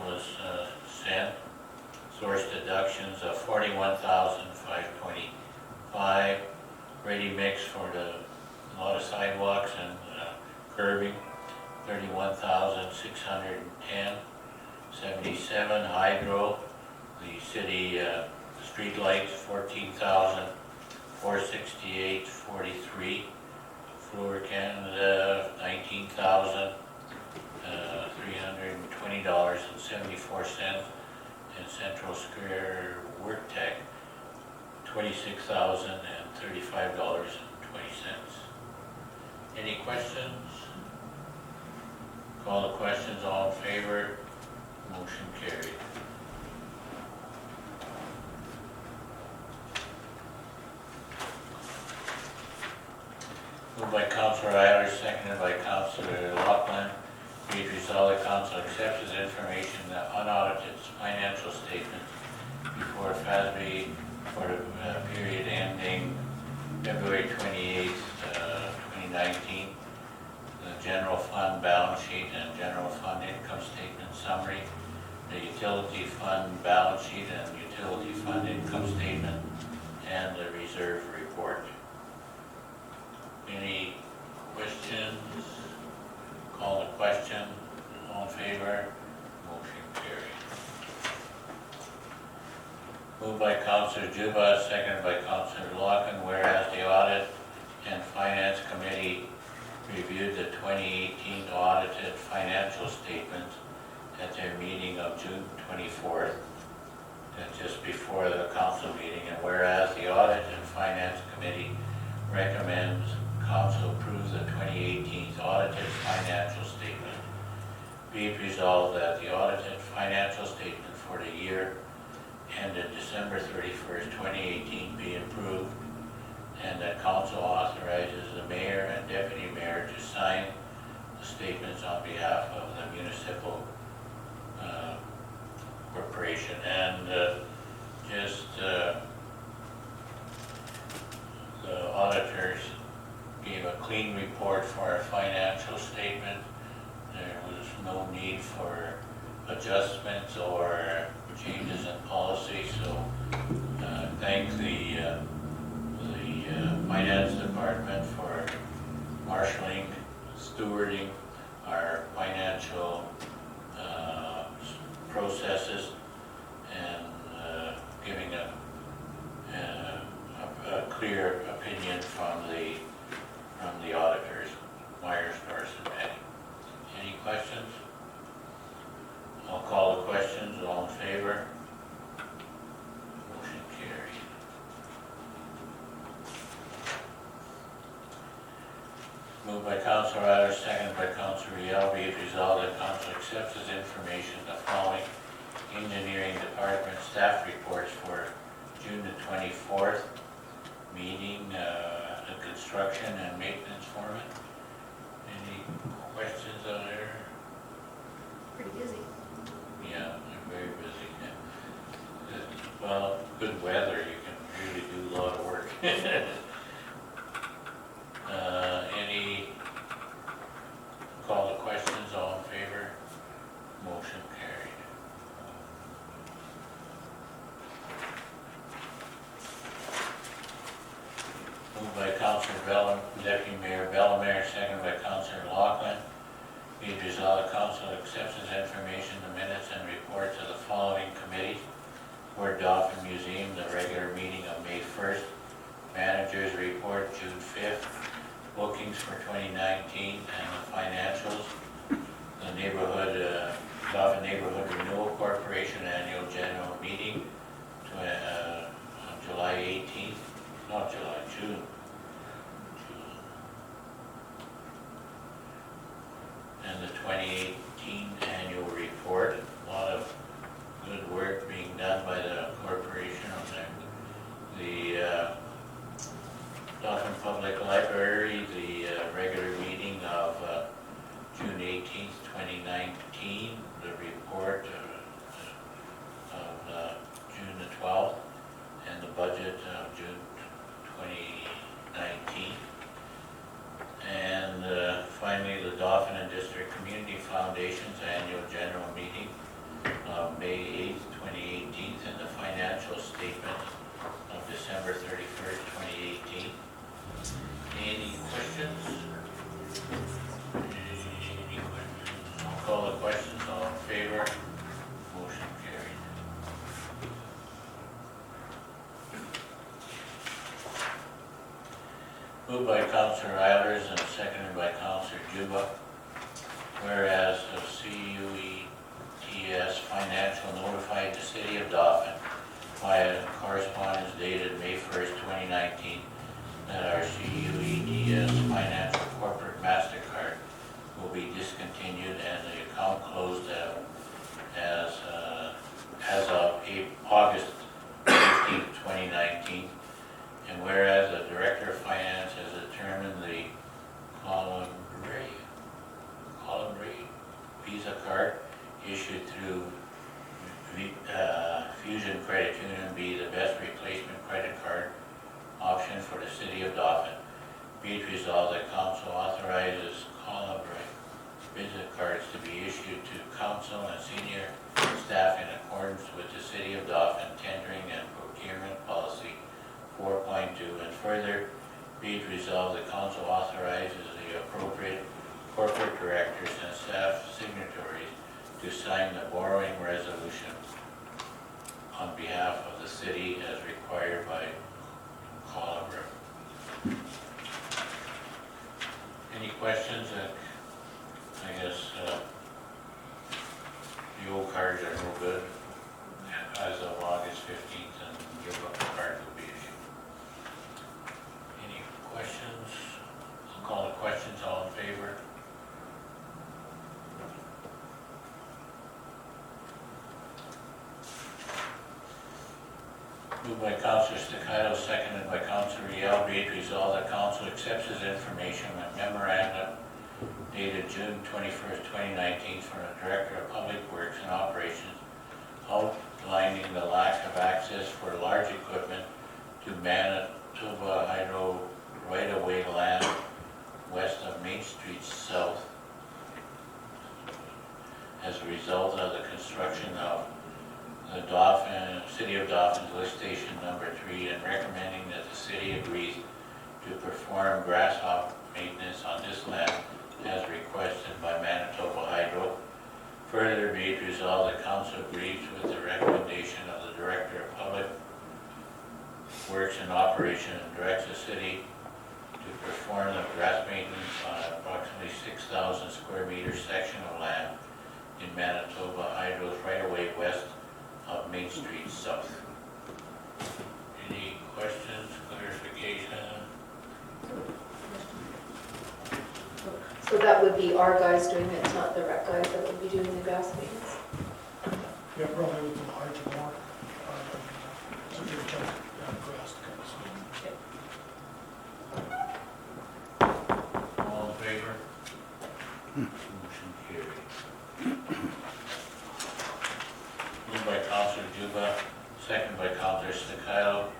was sent. Source deductions of $41,525. Ready mix for a lot of sidewalks and curbing, $31,610. 77 hydro, the city street lights, $14,468.43. Fluor Canada, $19,320.74, and Central Square Work Tech, $26,035.20. Any questions? Call the questions, all in favor? Motion carried. Moved by Councilor Eilers, seconded by Councilor Loughlin. Be it resolved that council accepts as information the unaudited financial statement before FASB for the period ending February 28th, 2019. The general fund balance sheet and general fund income statement summary, the utility fund balance sheet and utility fund income statement, and the reserve report. Any questions? Call the question. All in favor? Motion carried. Moved by Councilor Juba, seconded by Councilor Loughlin, whereas the audit and finance committee 2018 audited financial statements at their meeting of June 24th, that's just before the council meeting, and whereas the Audit and Finance Committee recommends council approve the 2018 audited financial statement, be it resolved that the audited financial statement for the year ended December 31st, 2018 be approved, and that council authorizes the mayor and deputy mayor to sign the statements on behalf of the municipal corporation. And the auditors gave a clean report for our financial statement. There was no need for adjustments or changes in policy, so thank the finance department for marshaling, stewarding our financial processes and giving a clear opinion from the auditors, Myers, Norris, and Petty. Any questions? I'll call the questions. All in favor? Motion carried. Moved by Councilor Ryder, seconded by Councilor Riel. Be it resolved that council accepts as information the following engineering department staff reports for June the 24th meeting, the construction and maintenance foreman. Any questions on there? Pretty busy. Yeah, they're very busy. Well, good weather, you can really do a lot of work. Any call to questions, all in favor? Motion carried. Moved by Councilor Deputy Mayor Bellemare, seconded by Councilor Loughlin. Be it resolved, the council accepts as information the minutes and reports of the following committees: for Dauphin Museum, the regular meeting of May 1st, managers report June 5th, bookings for 2019, and the financials, the neighborhood, Dauphin Neighborhood Renewal Corporation annual general meeting on July 18th, not July, June. And the 2018 annual report. A lot of good work being done by the corporation on there. The Dauphin Public Library, the regular meeting of June 18th, 2019, the report of June the 12th, and the budget of June 2019. And finally, the Dauphin and District Community Foundation's annual general meeting of May 8th, 2018, and the financial statement of December 31st, 2018. Any questions? Any questions? I'll call the questions. All in favor? Motion carried. Moved by Councilor Eilers and seconded by Councilor Juba. Whereas the CUETS Financial notified the City of Dauphin via correspondence dated May 1st, 2019, that our CUETS Financial Corporate MasterCard will be discontinued and the account closed as of August 15th, 2019. And whereas the Director of Finance has determined the column Visa card issued through Fusion Credit Union be the best replacement credit card option for the City of Dauphin. Be it resolved that council authorizes column Visa cards to be issued to council and senior staff in accordance with the City of Dauphin tendering and procurement policy 4.2, and further, be it resolved that council authorizes the appropriate corporate directors and staff signatories to sign the borrowing resolution on behalf of the city as required by Colabra. Any questions? good as of August 15th and give up the card to be issued. Any questions? I'll call the questions, all in favor? Moved by Councillor Staccato, seconded by Councillor Riel, be it resolved that council accepts his information with memorandum dated June 21st, 2019 from the Director of Public Works and Operations outlining the lack of access for large equipment to Manitoba Hydro right-of-way land west of Main Street South as a result of the construction of the Dauphin, City of Dauphin's lift station number 3, and recommending that the city agrees to perform grass hop maintenance on this land as requested by Manitoba Hydro. Further, be it resolved that council agrees with the recommendation of the Director of Public Works and Operations and directs the city to perform the grass maintenance on approximately 6,000 square meter section of land in Manitoba Hydro's right-of-way west of Main Street South. Any questions, clarification? So that would be our guys doing it, it's not the rec guys that would be doing the grass maintenance? Yeah, probably with the larger more, so they can grass to All in favor? Motion carried. Moved by Councillor Juba, second by Councillor Staccato.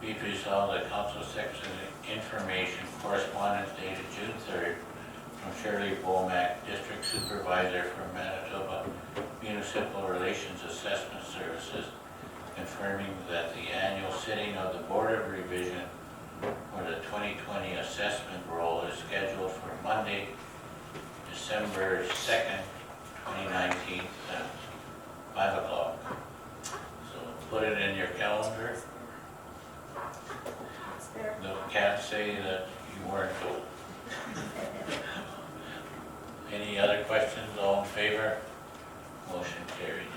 Be it resolved that council accepts the information correspondence dated June 3rd from Shirley Bomack, District Supervisor for Manitoba Municipal Relations Assessment Services, confirming that the annual sitting of the Board of Revision for the 2020 assessment roll is scheduled for Monday, December 2nd, 2019, at 5 o'clock. So put it in your calendar. It's there. No, can't say that you weren't told. Any other questions? All in favor? Motion carried.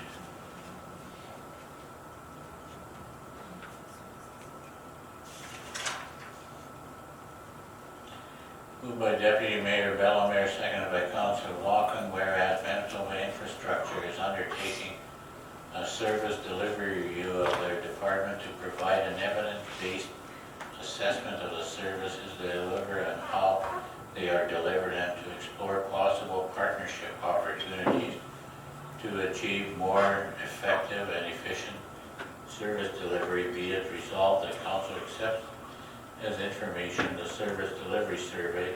Moved by Deputy Mayor Bellemare, seconded by Councillor Lachlan, whereas Manitoba Infrastructure is undertaking a service delivery review of their department to provide an evidence-based assessment of the services they deliver and how they are delivered, and to explore possible partnership opportunities to achieve more effective and efficient service delivery. Be it resolved that council accepts as information the service delivery survey,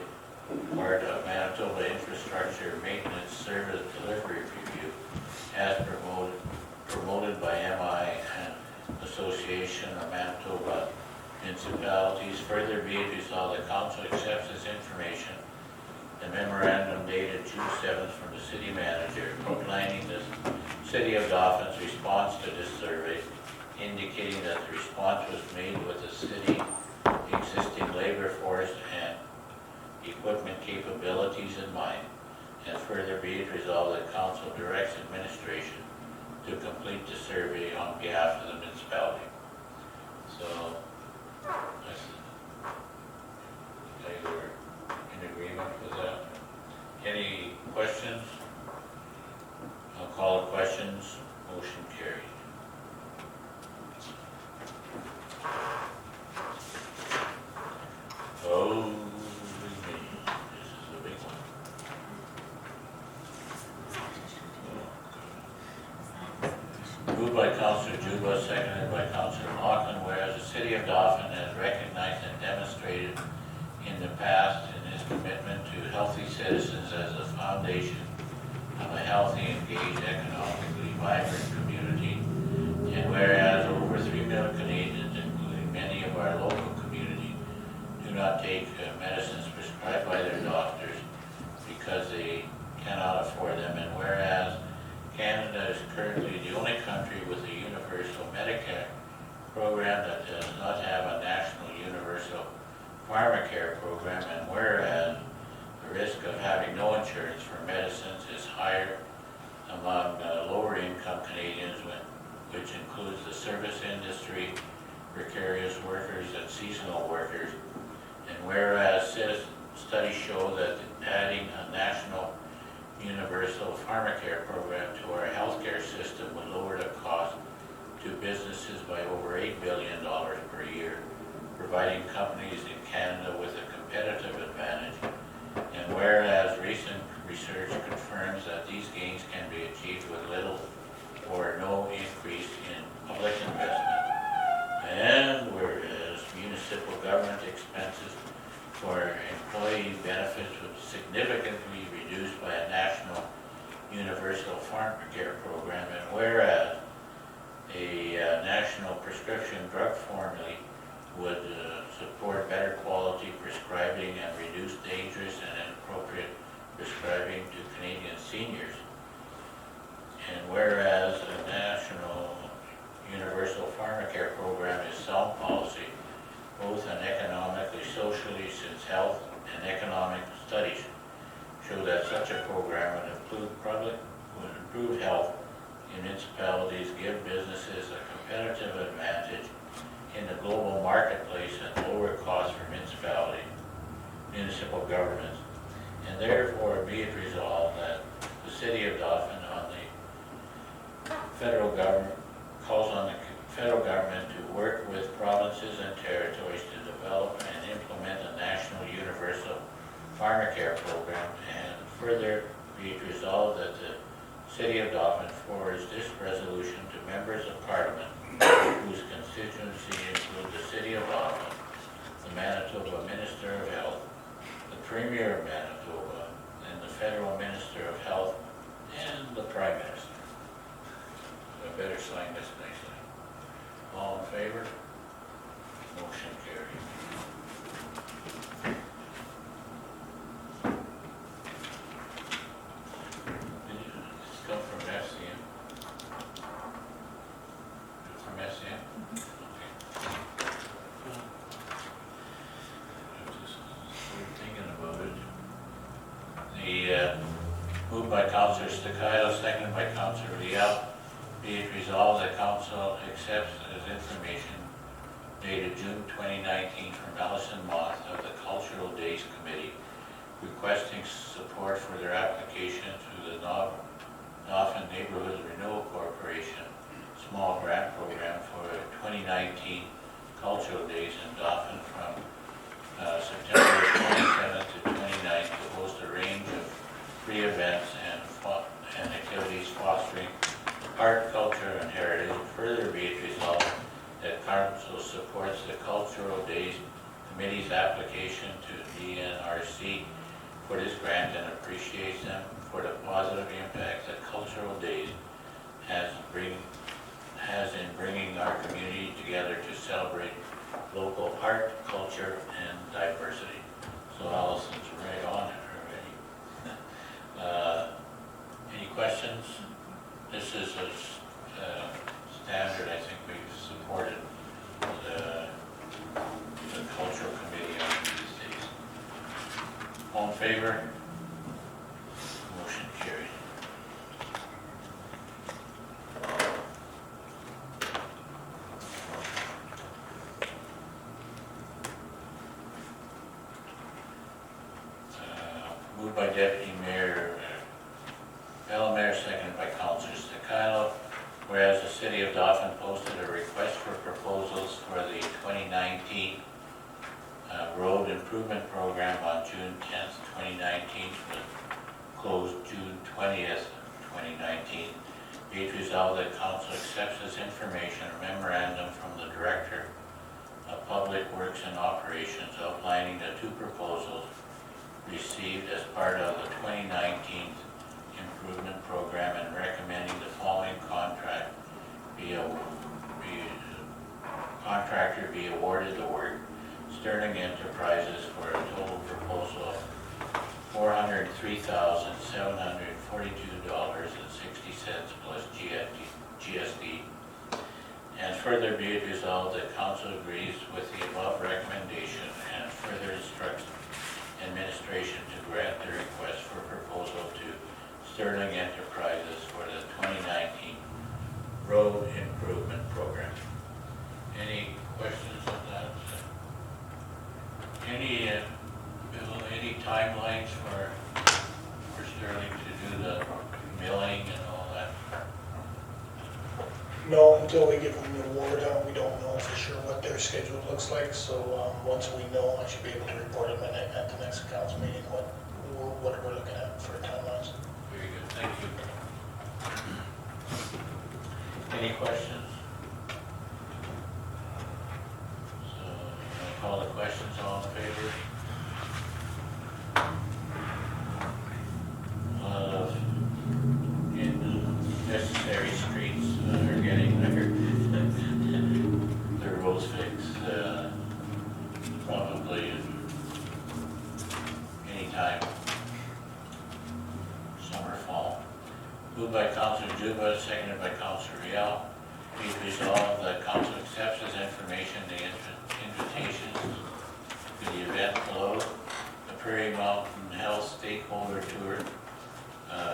part of Manitoba Infrastructure Maintenance Service Delivery Review, as promoted by MI and Association of Manitoba Municipalities. Further, be it resolved that council accepts as information the memorandum dated June 7th from the city manager outlining the City of Dauphin's response to this survey, indicating that the response was made with the city existing labor force and equipment capabilities in mind. And further, be it resolved that council directs administration to complete the survey on behalf of the municipality. So, they were in agreement with that. Any questions? I'll call the questions. Motion carried. Oh, me. This is a big one. Moved by Councillor Juba, seconded by Councillor Lachlan, whereas the City of Dauphin has recognized and demonstrated in the past in its commitment to healthy citizens as the foundation of a healthy, engaged, economically vibrant community, and whereas over 3 million Canadians, including many of our local community, do not take medicines prescribed by their doctors because they cannot afford them, and whereas Canada is currently the only country with a universal Medicare program that does not have a national universal pharmacare program, and whereas the risk of having no insurance for medicines is higher among lower income Canadians, which includes the service industry, precarious workers, and seasonal workers. And whereas studies show that adding a national universal pharmacare program to our healthcare system would lower the cost to businesses by over $8 billion per year, providing companies in Canada with a competitive advantage. And whereas recent research confirms that these gains can be achieved with little or no increase in public investment. And whereas municipal government expenses for employee benefits would significantly reduced by a national universal pharmacare program, and whereas a national prescription drug formula would support better quality prescribing and reduce dangerous and inappropriate prescribing to Canadian seniors, and whereas a national universal pharmacare program is sound policy, both and economically, socially, since health and economic studies show that such a program would improve health in municipalities, give businesses a competitive advantage in the global marketplace, and lower costs for municipal governments. And therefore be it resolved that the City of Dauphin calls on the federal government to work with provinces and territories to develop and implement a national universal pharmacare program, and further be it resolved that the City of Dauphin forwards this resolution to members of Parliament whose constituency include the City of Dauphin, the Manitoba Minister of Health, the Premier of Manitoba, and the Federal Minister of Health, and the Prime Minister. So I better sign this nicely. All in favor? Motion carried. This come from SCM? From SCM? Okay. I'm just thinking about it. Moved by Councillor Staccato, seconded by Councillor Leal. Be it resolved that Council accepts as information dated June 2019 from Alison Moth of the Cultural Days Committee, requesting support for their application to the Dauphin Neighborhood Renewal Corporation small grant program for 2019 Cultural Days in Dauphin from September 27th to 29th to host a range of free events and activities fostering art, culture, and heritage. Further be it resolved that Council supports the Cultural Days Committee's application to DNRC for this grant and appreciates them for the positive impact that Cultural Days has in bringing our community together to celebrate local art, culture, and diversity. So Alison's right on it already. Any questions? This is a standard, I think we've supported the cultural committee on these days. All in favor? Motion carried. Moved by Deputy Mayor Bellemare, seconded by Councillor Staccato. Whereas the City of Dauphin posted a request for proposals for the 2019 road improvement program on June 10th, 2019, was closed June 20th, 2019. Be it resolved that Council accepts this information, a memorandum from the Director of Public Works and Operations outlining the two proposals received as part of the 2019 improvement program and recommending the following contractor be awarded the work. Sterling Enterprises for a total proposal of $403,742.60 plus GST. And further be it resolved that Council agrees with the above recommendation and further instructs administration to grant the request for proposal to Sterling Enterprises for the until we give them the award, we don't know for sure what their schedule looks like, so once we know, I should be able to report them at the next council meeting, what we're looking at for timelines. Very good, thank you. Any questions? So, I'll call the questions, all in favor? A lot of necessary streets are getting their roads fixed, probably anytime, summer, fall. Moved by Councilor Juba, seconded by Councilor Riel. Be it resolved that council accepts as information the invitations to the event below, the Prairie Mountain Health Stakeholder Tour,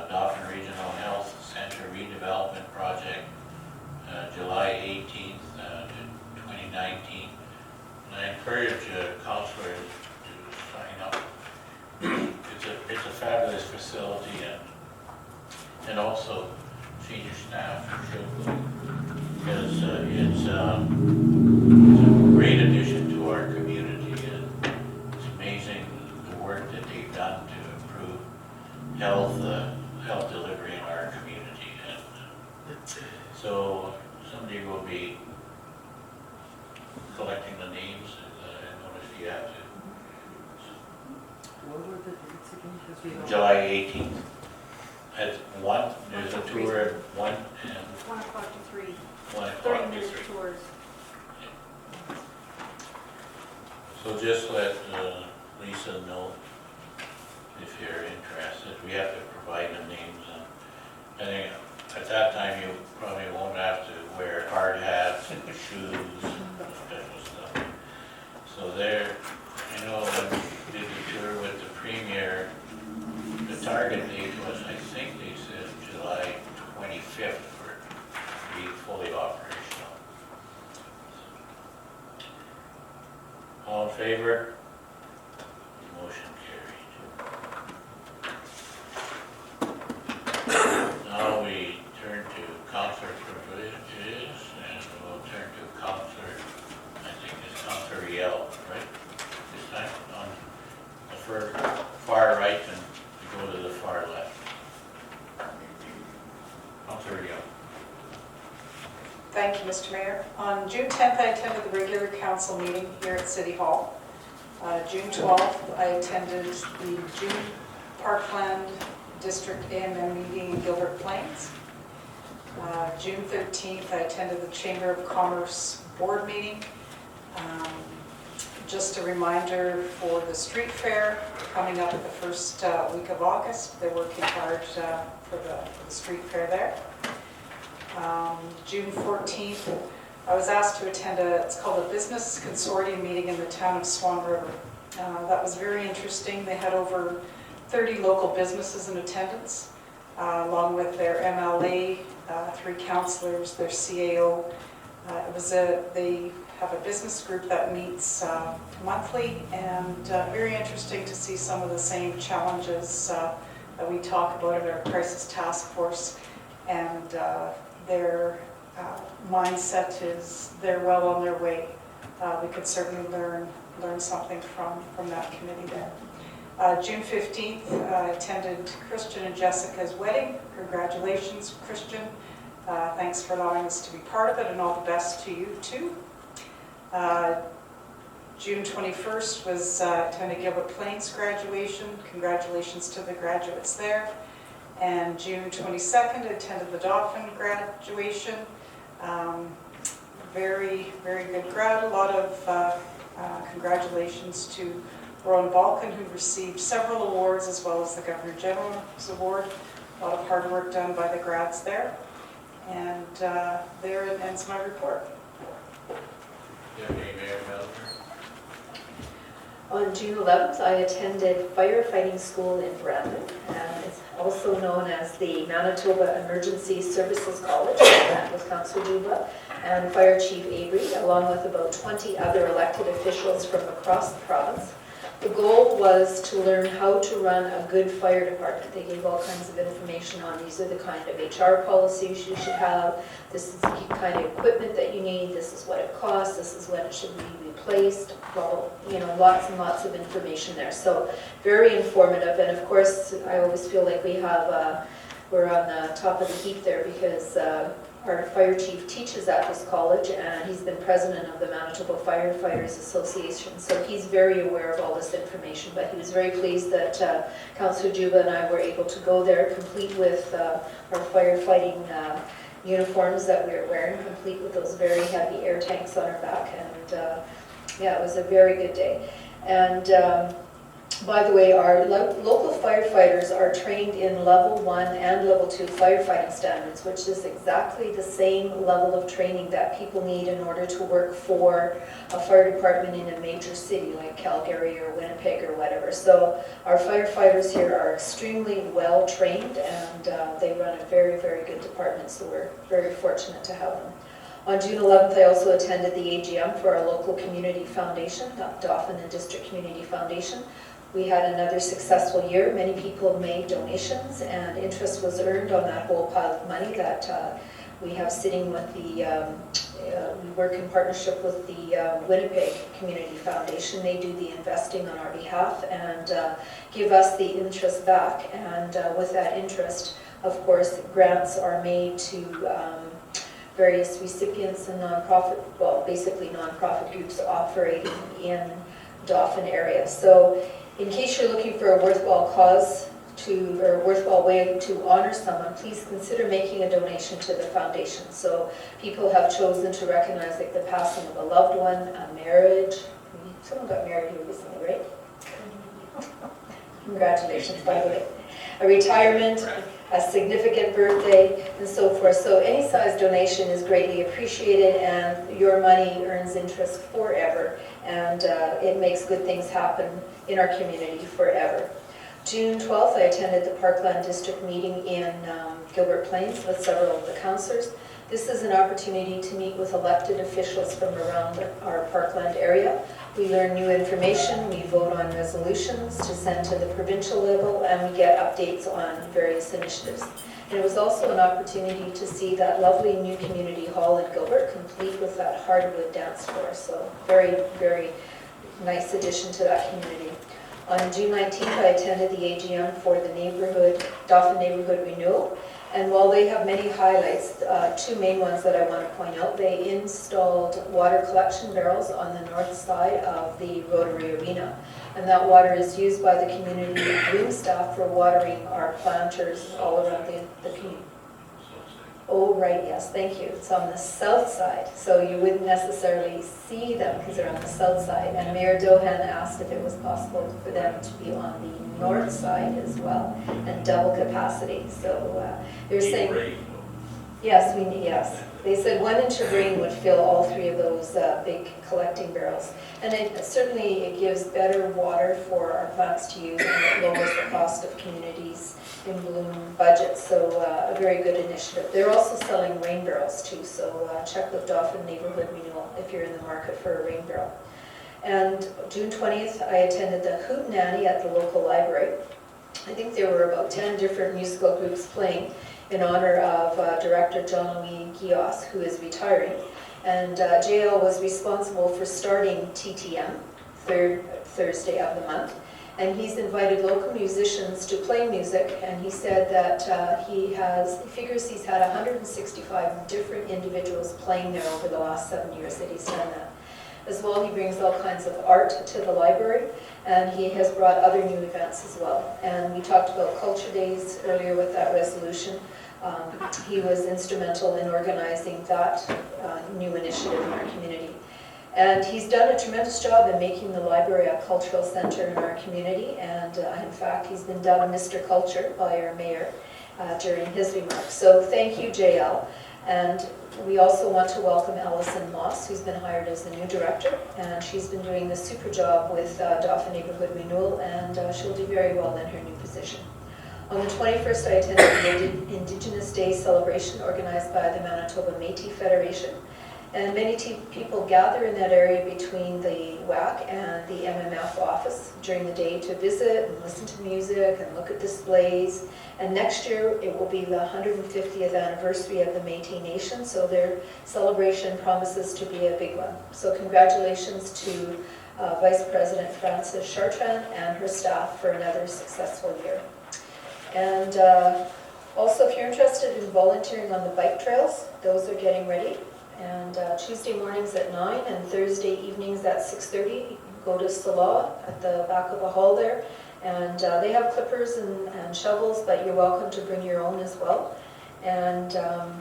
Dauphin Regional Health Center Redevelopment Project, July 18th to 2019. And I encourage councilors to sign up. It's a fabulous facility, and also senior staff should, because it's a great addition to our community, and it's amazing the work that they've done to improve health delivery in our community. And so somebody will be collecting the names, and I noticed you have to. What were the dates again? 'Cause we don't- July 18th. At 1, there's a tour at 1 and 1 o'clock to 3, 1 o'clock 30 to minute 3. tours. So just let Lisa know if you're interested. We have to provide the names, and I think at that time you probably won't have to wear hard hats and shoes and special stuff. So there, I know when we did the tour with the premier, the target date was, I think they said July 25th for it to be fully operational. All in favor? Motion carried. Now we turn to councilor privileges, and we'll turn to councilor, I think it's Councilor Riel, right? This time on the far right, and we go to the far left. Councilor Riel. Thank you, Mr. Mayor. On June 10th, I attended the regular council meeting here at City Hall. June 12th, I attended the June Parkland District AMM meeting in Gilbert Plains. June 13th, I attended the Chamber of Commerce Board meeting. Just a reminder for the street fair coming up the first week of August. They're working hard for the street fair there. June 14th, I was asked to attend it's called a Business Consortium meeting in the town of Swan River. That was very interesting. They had over 30 local businesses in attendance, along with their MLA, 3 councillors, their CAO. They have a business group that meets monthly, and very interesting to see some of the same challenges that we talk about in our crisis task force, and their mindset is they're well on their way. We could certainly learn something from that committee there. June 15th, I attended Christian and Jessica's wedding. Congratulations, Christian. Thanks for allowing us to be part of it, and all the best to you too. June 21st was attended Gilbert Plains graduation. Congratulations to the graduates there. And June 22nd, attended the Dauphin graduation. Very, very good crowd. A lot of congratulations to Rowan Balkan, who received several awards, as well as the Governor General's Award. A lot of hard work done by the grads there. And there it ends my report. Deputy Mayor Belcher. On June 11th, I attended firefighting school in Brandon, and it's also known as the Manitoba Emergency Services College. That was Councillor Juba and Fire Chief Avery, along with about 20 other elected officials from across the province. The goal was to learn how to run a good fire department. They gave all kinds of information on these are the kind of HR policies you should have, this is the kind of equipment that you need, this is what it costs, this is when it should be replaced, well, you know, lots and lots of information there. So very informative, and of course, I always feel like we're on the top of the heap there because our fire chief teaches at this college and he's been president of the Manitoba Firefighters Association, so he's very aware of all this information, but he was very pleased that Councillor Juba and I were able to go there complete with our firefighting uniforms that we were wearing, complete with those very heavy air tanks on our back, and yeah, it was a very good day. And by the way, our local firefighters are trained in level 1 and level 2 firefighting standards, which is exactly the same level of training that people need in order to work for a fire department in a major city like Calgary or Winnipeg or whatever. So our firefighters here are extremely well trained, and they run a very, very good department, so we're very fortunate to have them. On June 11th, I also attended the AGM for our local community foundation, Dauphin and District Community Foundation. We had another successful year. Many people made donations, and interest was earned on that whole pile of money that we have sitting with the, we work in partnership with the Winnipeg Community Foundation. They do the investing on our behalf and give us the interest back. And with that interest, of course, grants are made to various recipients and nonprofit, well, basically nonprofit groups operating in Dauphin area. So in case you're looking for a worthwhile cause or a worthwhile way to honor someone, please consider making a donation to the foundation. So people have chosen to recognize like the passing of a loved one, a marriage. Someone got married here recently, right? Congratulations, by the way. A retirement, a significant birthday, and so forth. So any size donation is greatly appreciated, and your money earns interest forever, and it makes good things happen in our community forever. June 12th, I attended the Parkland District meeting in Gilbert Plains with several of the councillors. This is an opportunity to meet with elected officials from around our Parkland area. We learn new information, we vote on resolutions to send to the provincial level, and we get updates on various initiatives. And it was also an opportunity to see that lovely new community hall in Gilbert, complete with that hardwood dance floor. So very, very nice addition to that community. On June 19th, I attended the AGM for the Dauphin Neighborhood Renewal. And while they have many highlights, two main ones that I want to point out, they installed water collection barrels on the north side of the Rotary Arena. And that water is used by the community green staff for watering our planters all around the community. Oh, right, yes, thank you. It's on the south side, so you wouldn't necessarily see them because they're on the south side. And Mayor Dauphin asked if it was possible for them to be on the north side as well, and double capacity. So they're saying, yes, yes. They said 1 inch of rain would fill all 3 of those big collecting barrels. And it gives better water for our plants to use, and it lowers the cost of communities in bloom budgets. So a very good initiative. They're also selling rain barrels too, so check with Dauphin Neighborhood Renewal if you're in the market for a rain barrel. And June 20th, I attended the Hoot Nanny at the local library. I think there were about 10 different musical groups playing in honor of director Jean-Louis Guios, who is retiring. And JL was responsible for starting TTM, third Thursday of the month. And he's invited local musicians to play music, and he said that he figures he's had 165 different individuals playing there over the last 7 years that he's done that. As well, he brings all kinds of art to the library, and he has brought other new events as well. And we talked about Culture Days earlier with that resolution. He was instrumental in organizing that new initiative in our community. And he's done a tremendous job in making the library a cultural center in our community, and in fact, he's been dubbed Mr. Culture by our mayor during his remarks. So thank you, JL. And we also want to welcome Alison Moss, who's been hired as the new director, and she's been doing a super job with Dauphin Neighborhood Renewal, and she'll do very well in her new position. On the 21st, I attended the Indigenous Day celebration organized by the Manitoba Métis Federation. And many people gather in that area between the WAC and the MMF office during the day to visit and listen to music and look at displays. And next year, it will be the 150th anniversary of the Métis Nation, so their celebration promises to be a big one. So congratulations to Vice President Frances Chartrand and her staff for another successful year. And also, if you're interested in volunteering on the bike trails, those are getting ready. And Tuesday mornings at 9 and Thursday evenings at 6:30, you can go to Salah at the back of the hall there. And they have clippers and shovels, but you're welcome to bring your own as well. And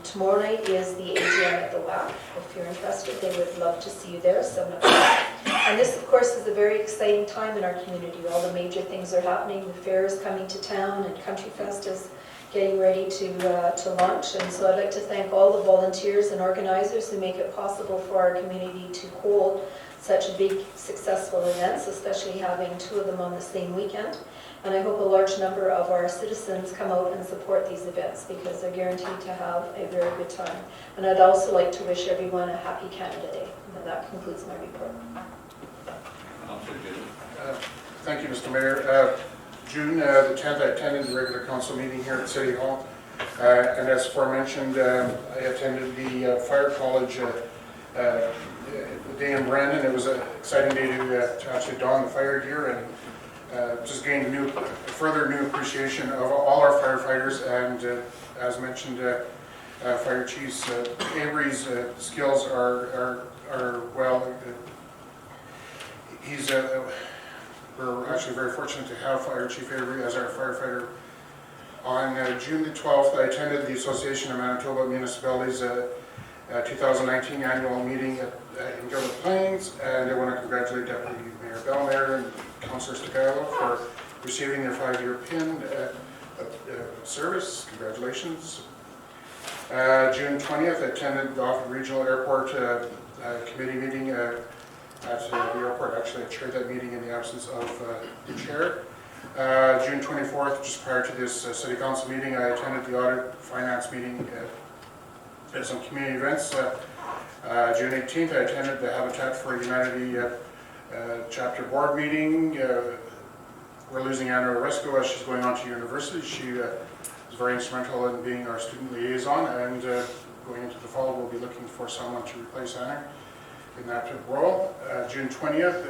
tomorrow night is the AGM at the WAC. If you're interested, they would love to see you there, 7 o'clock. And this, of course, is a very exciting time in our community. All the major things are happening. The fair is coming to town, and Country Fest is getting ready to launch. And so I'd like to thank all the volunteers and organizers who make it possible for our community to hold such big, successful events, especially having 2 of them on the same weekend. And I hope a large number of our citizens come out and support these events because they're guaranteed to have a very good time. And I'd also like to wish everyone a happy Canada Day. And that concludes my report. Thank you, Mr. Mayor. June the 10th, I attended the regular council meeting here at City Hall. And as aforementioned, I attended the Fire College day in Brandon. It was an exciting day to actually don the fire gear and just gain a further new appreciation of all our firefighters. And as mentioned, Fire Chief Avery's skills are well. We're actually very fortunate to have Fire Chief Avery as our firefighter. On June the 12th, I attended the Association of Manitoba Municipalities 2019 annual meeting in Gilbert Plains, and I want to congratulate Deputy Mayor Bellmayer and Councillor Stigalo for receiving their 5-year PIN service. Congratulations. June 20th, I attended the Dauphin Regional Airport committee meeting at the airport. Actually, I chaired that meeting in the absence of the chair. June 24th, just prior to this City Council meeting, I attended the Audit Finance meeting at some community events. June 18th, I attended the Habitat for Humanity chapter board meeting. We're losing Anna Oresco as she's going on to university. She was very instrumental in being our student liaison, and going into the fall, we'll be looking for someone to replace Anna in that role. June 20th,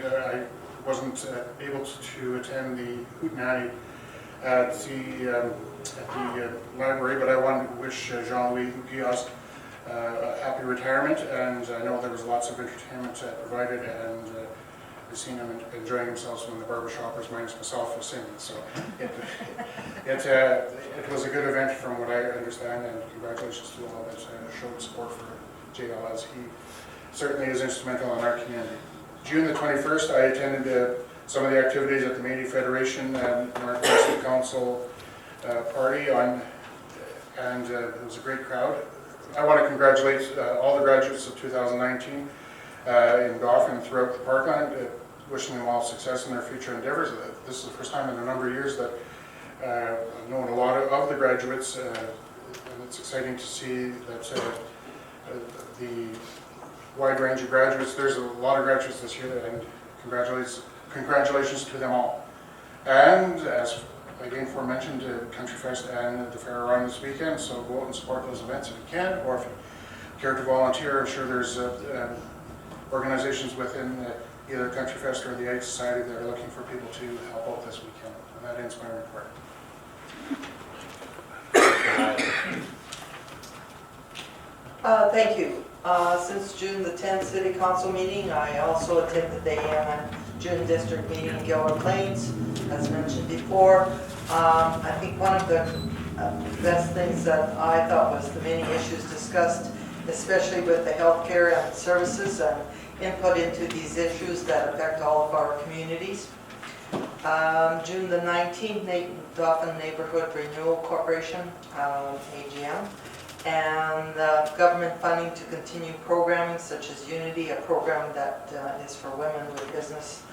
I wasn't able to attend the Hootenanny at the library, but I wanted to wish Jean-Louis Guillaume a happy retirement, and I know there was lots of entertainment provided, and I've seen him enjoying himself when the barbershoppers, minus myself, was singing. So it was a good event from what I understand, and congratulations to all that showed support for JL, as he certainly is instrumental in our community. June the 21st, I attended some of the activities at the Métis Federation and Northwest Council party and it was a great crowd. I want to congratulate all the graduates of 2019 in Dauphin and throughout the parkland, wishing them all success in their future endeavors. This is the first time in a number of years that I've known a lot of the graduates, and it's exciting to see that the wide range of graduates. There's a lot of graduates this year, and congratulations to them all. And as again aforementioned, Country Fest and the fair are on this weekend, so go out and support those events if you can, or if you care to volunteer. I'm sure there's organizations within either Country Fest or the Ag Society that are looking for people to help out this weekend. And that ends my report. Thank you. Since June the 10th City Council meeting, I also attended the June District meeting in Gilbert Plains, as mentioned before. I think one of the best things that I thought was the many issues discussed, especially with the healthcare and services and input into these issues that affect all of our communities. June the 19th, Dauphin Neighborhood Renewal Corporation, AGM. And government funding to continue programming such as Unity, a program that is for women with business,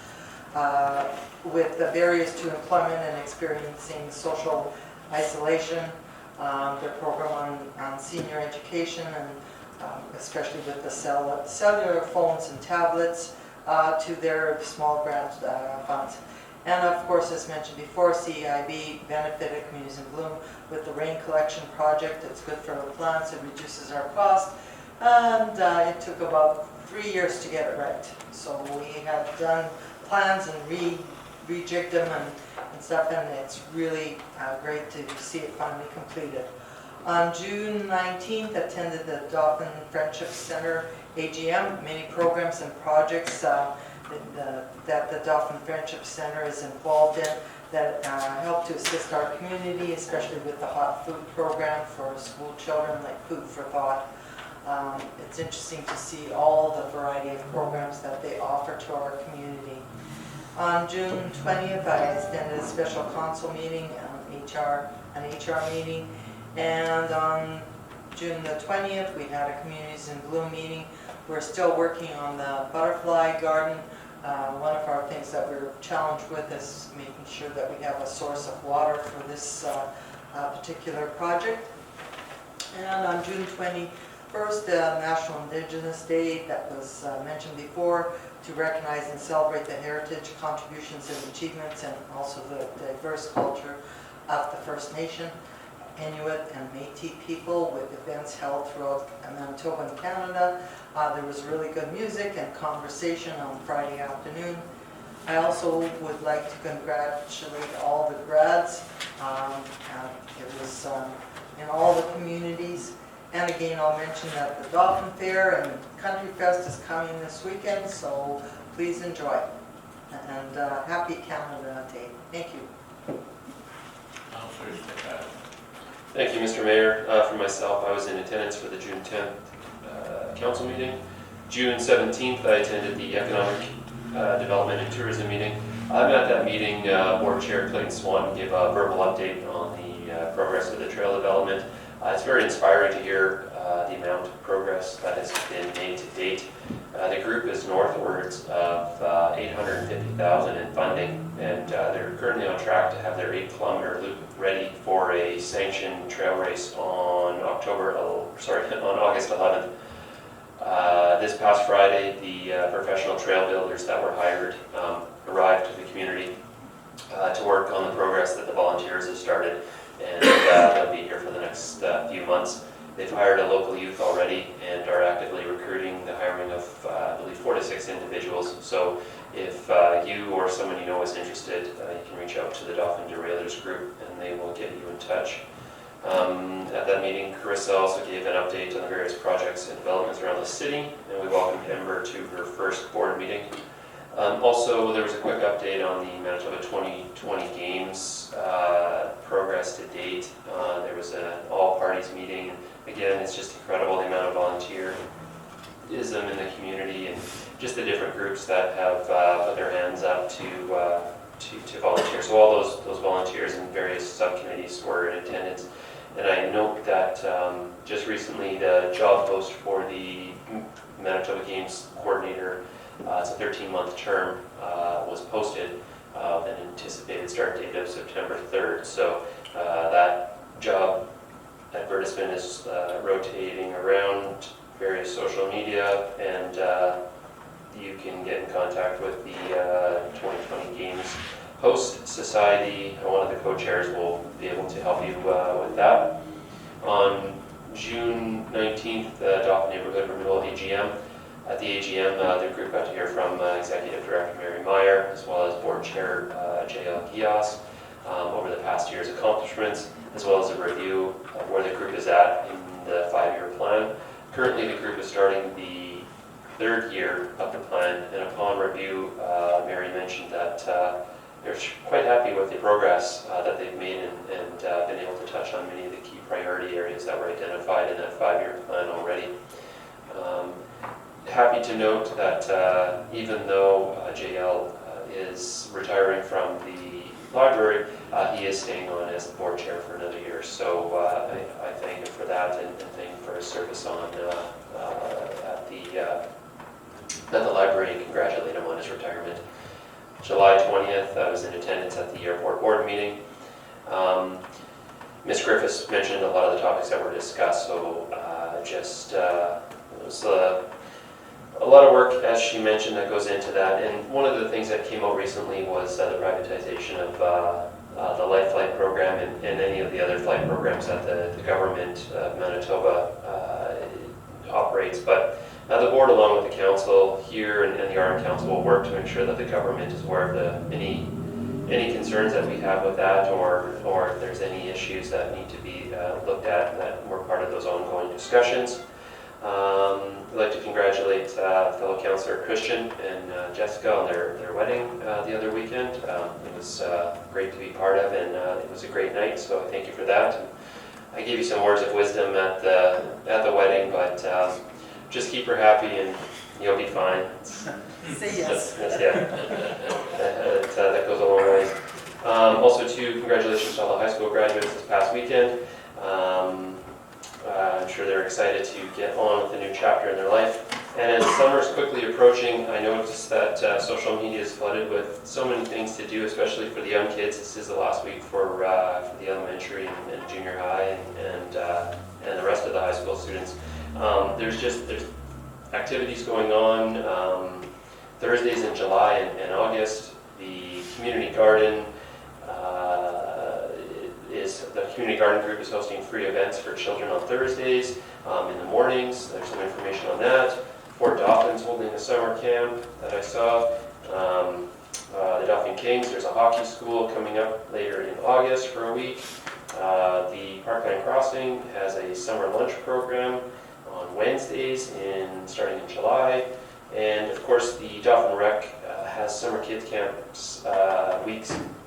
with the barriers to employment and experiencing social isolation, their program on senior education, and especially with the cellular phones and tablets, to their small grant funds. And of course, as mentioned before, CEIB benefited Communities in Bloom with the rain collection project. It's good for the plants, it reduces our cost, and it took about 3 years to get it right. So we have done plans and rejigged them and stuff, and it's really great to see it finally completed. On June 19th, attended the Dauphin Friendship Center AGM, many programs and projects that the Dauphin Friendship Center is involved in that help to assist our community, especially with the hot food program for school children, like Food for Thought. It's interesting to see all the variety of programs that they offer to our community. On June 20th, I attended a special council meeting, an HR meeting, and on June the 20th, we had a Communities in Bloom meeting. We're still working on the butterfly garden. One of our things that we're challenged with is making sure that we have a source of water for this particular project. And on June 21st, National Indigenous Day, that was mentioned before, to recognize and celebrate the heritage, contributions and achievements, and also the diverse culture of the First Nation, Inuit and Métis people, with events held throughout Manitoba and Canada. There was really good music and conversation on Friday afternoon. I also would like to congratulate all the grads. It was in all the communities. And again, I'll mention that the Dauphin Fair and Country Fest is coming this weekend, so please enjoy. And happy Canada Day. Thank you. Councillor Stichels. Thank you, Mr. Mayor. For myself, I was in attendance for the June 10th council meeting. June 17th, I attended the Economic Development and Tourism meeting. I'm at that meeting. Board Chair Clayton Swan gave a verbal update on the progress of the trail development. It's very inspiring to hear the amount of progress that has been made to date. The group is northwards of $850,000 in funding, and they're currently on track to have their 8-kilometer loop ready for a sanctioned trail race on August 11th. This past Friday, the professional trail builders that were hired arrived to the community to work on the progress that the volunteers have started, and they'll be here for the next few months. They've hired a local youth already and are actively recruiting the hiring of, I believe, 4 to 6 individuals. So if you or someone you know is interested, you can reach out to the Dauphin Derailers group and they will get you in touch. At that meeting, Carissa also gave an update on the various projects and developments around the city, and we welcomed Ember to her first board meeting. Also, there was a quick update on the Manitoba 2020 Games progress to date. There was an all-parties meeting. Again, it's just incredible the amount of volunteerism in the community and just the different groups that have put their hands up to volunteer. So all those volunteers in various subcommittees were in attendance. And I note that just recently the job post for the Manitoba Games coordinator, it's a 13-month term, was posted with an anticipated start date of September 3rd. So that job advertisement is rotating around various social media, and you can get in contact with the 2020 Games Host Society. One of the co-chairs will be able to help you with that. On June 19th, the Dauphin Neighborhood Renewal AGM. At the AGM, the group got to hear from Executive Director Mary Meyer, as well as Board Chair J.L. Gias, over the past year's accomplishments, as well as a review of where the group is at in the 5-year plan. Currently, the group is starting the 3rd year of the plan, and upon review, Mary mentioned that they're quite happy with the progress that they've made and been able to touch on many of the key priority areas that were identified in that 5-year plan already. Happy to note that even though JL is retiring from the library, he is staying on as the board chair for another year. So I thank him for that and thank him for his service on at the library and congratulate him on his retirement. July 20th, I was in attendance at the airport board meeting. Ms. Griffiths mentioned a lot of the topics that were discussed, so it was a lot of work, as she mentioned, that goes into that. And one of the things that came out recently was the privatization of the Life Flight program and any of the other flight programs that the government of Manitoba operates. But the board, along with the council here and the Armed Council, will work to ensure that the government is aware of any concerns that we have with that, or if there's any issues that need to be looked at, that we're part of those ongoing discussions. I'd like to congratulate fellow councillor Christian and Jessica on their wedding the other weekend. It was great to be part of, and it was a great night, so I thank you for that. And I gave you some words of wisdom at the wedding, but just keep her happy and you'll be fine. Say yes. Yeah, that goes a long way. Also, too, congratulations to all the high school graduates this past weekend. I'm sure they're excited to get on with a new chapter in their life. And as summer's quickly approaching, I noticed that social media is flooded with so many things to do, especially for the young kids. This is the last week for the elementary and junior high and the rest of the high school students. There's activities going on. Thursdays in July and August, the community garden the community garden group is hosting free events for children on Thursdays in the mornings. There's some information on that. Fort Dauphin's holding a summer camp that I saw. The Dauphin Kings, there's a hockey school coming up later in August for a week. The Parkland Crossing has a summer lunch program on Wednesdays starting in July. And of course, the Dauphin Rec has summer kids camps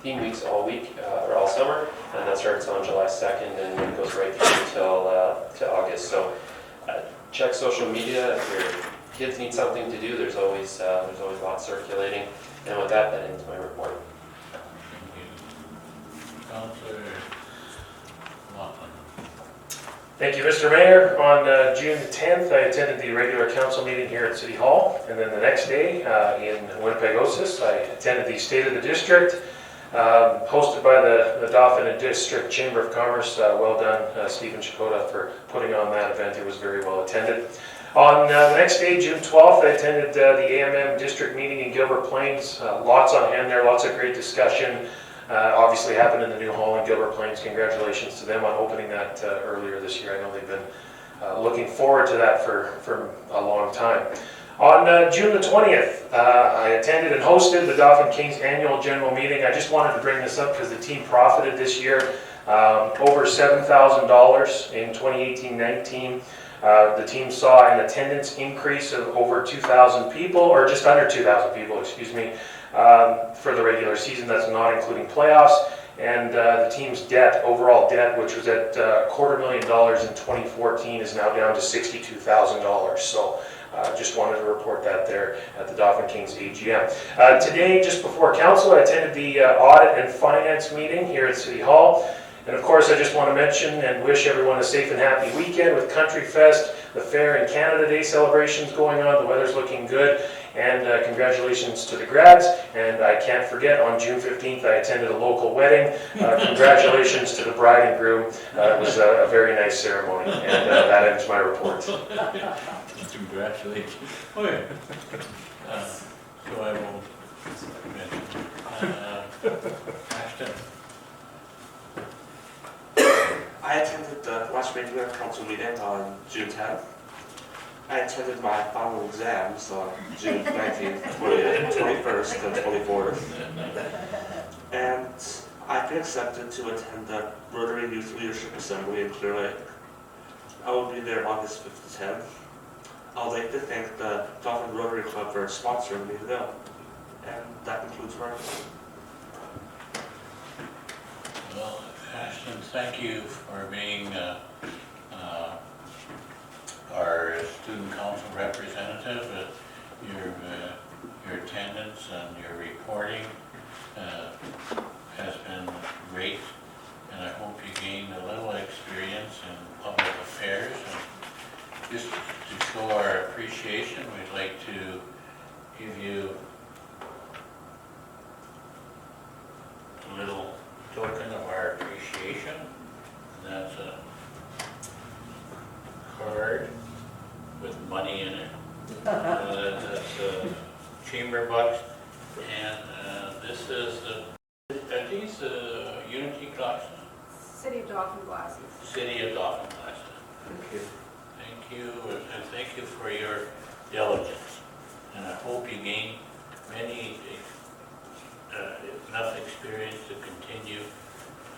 theme weeks all week, or all summer, and that starts on July 2nd and it goes right through to August. So check social media. If your kids need something to do, there's always lots circulating. And with that ends my report. Thank you. Councillor Laughlin. Thank you, Mr. Mayor. On June the 10th, I attended the regular council meeting here at City Hall, and then the next day in Winnipegosis, I attended the State of the District, hosted by the Dauphin District Chamber of Commerce. Well done, Stephen Chakota, for putting on that event. It was very well attended. On the next day, June 12th, I attended the AMM District meeting in Gilbert Plains. Lots on hand there, lots of great discussion. Obviously happened in the new hall in Gilbert Plains. Congratulations to them on opening that earlier this year. I know they've been looking forward to that for a long time. On June the 20th, I attended and hosted the Dauphin Kings annual general meeting. I just wanted to bring this up because the team profited this year. Over $7,000 in 2018-19. The team saw an attendance increase of over 2,000 people, or just under 2,000 people, excuse me, for the regular season. That's not including playoffs. And the team's overall debt, which was at $250,000 in 2014, is now down to $62,000. So just wanted to report that there at the Dauphin Kings AGM. Today, just before council, I attended the audit and finance meeting here at City Hall. And of course, I just want to mention and wish everyone a safe and happy weekend with Country Fest, the Fair and Canada Day celebrations going on. The weather's looking good. And congratulations to the grads. And I can't forget, on June 15th, I attended a local wedding. Congratulations to the bride and groom. It was a very nice ceremony. And that ends my report. Congratulations. Oh, yeah. So I will mention. Ashton. I attended the last regular council meeting on June 10th. I attended my final exams on June 19th, 20th, 21st, and 24th. And I've been accepted to attend the Rotary Youth Leadership Assembly in Clear Lake. I will be there August 5th to 10th. I would like to thank the Dauphin Rotary Club for sponsoring me to go. And that concludes my report. Well, Ashton, thank you for being our student council representative. Your attendance and your reporting has been great, and I hope you gained a little experience in public affairs. And just to show our appreciation, we'd like to give you a little token of our appreciation. And that's a card Chamber bucks. And this is, are these Unity glasses? City of Dauphin glasses. City of Dauphin glasses. Thank you. Thank you, and thank you for your diligence. And I hope you gain many, enough experience to continue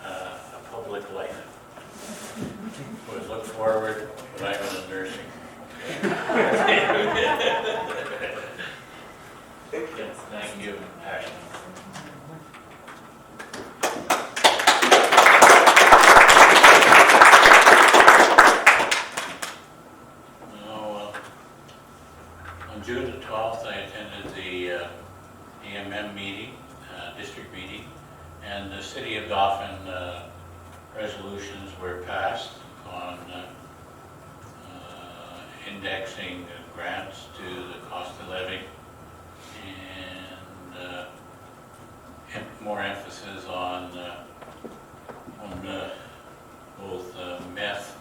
a public life. We look forward when I'm in the nursing. Thank you, Ashley. Now, on June the 12th, I attended the AMM meeting, district meeting, and the City of Dauphin resolutions were passed on indexing grants to the cost of living and more emphasis on both meth,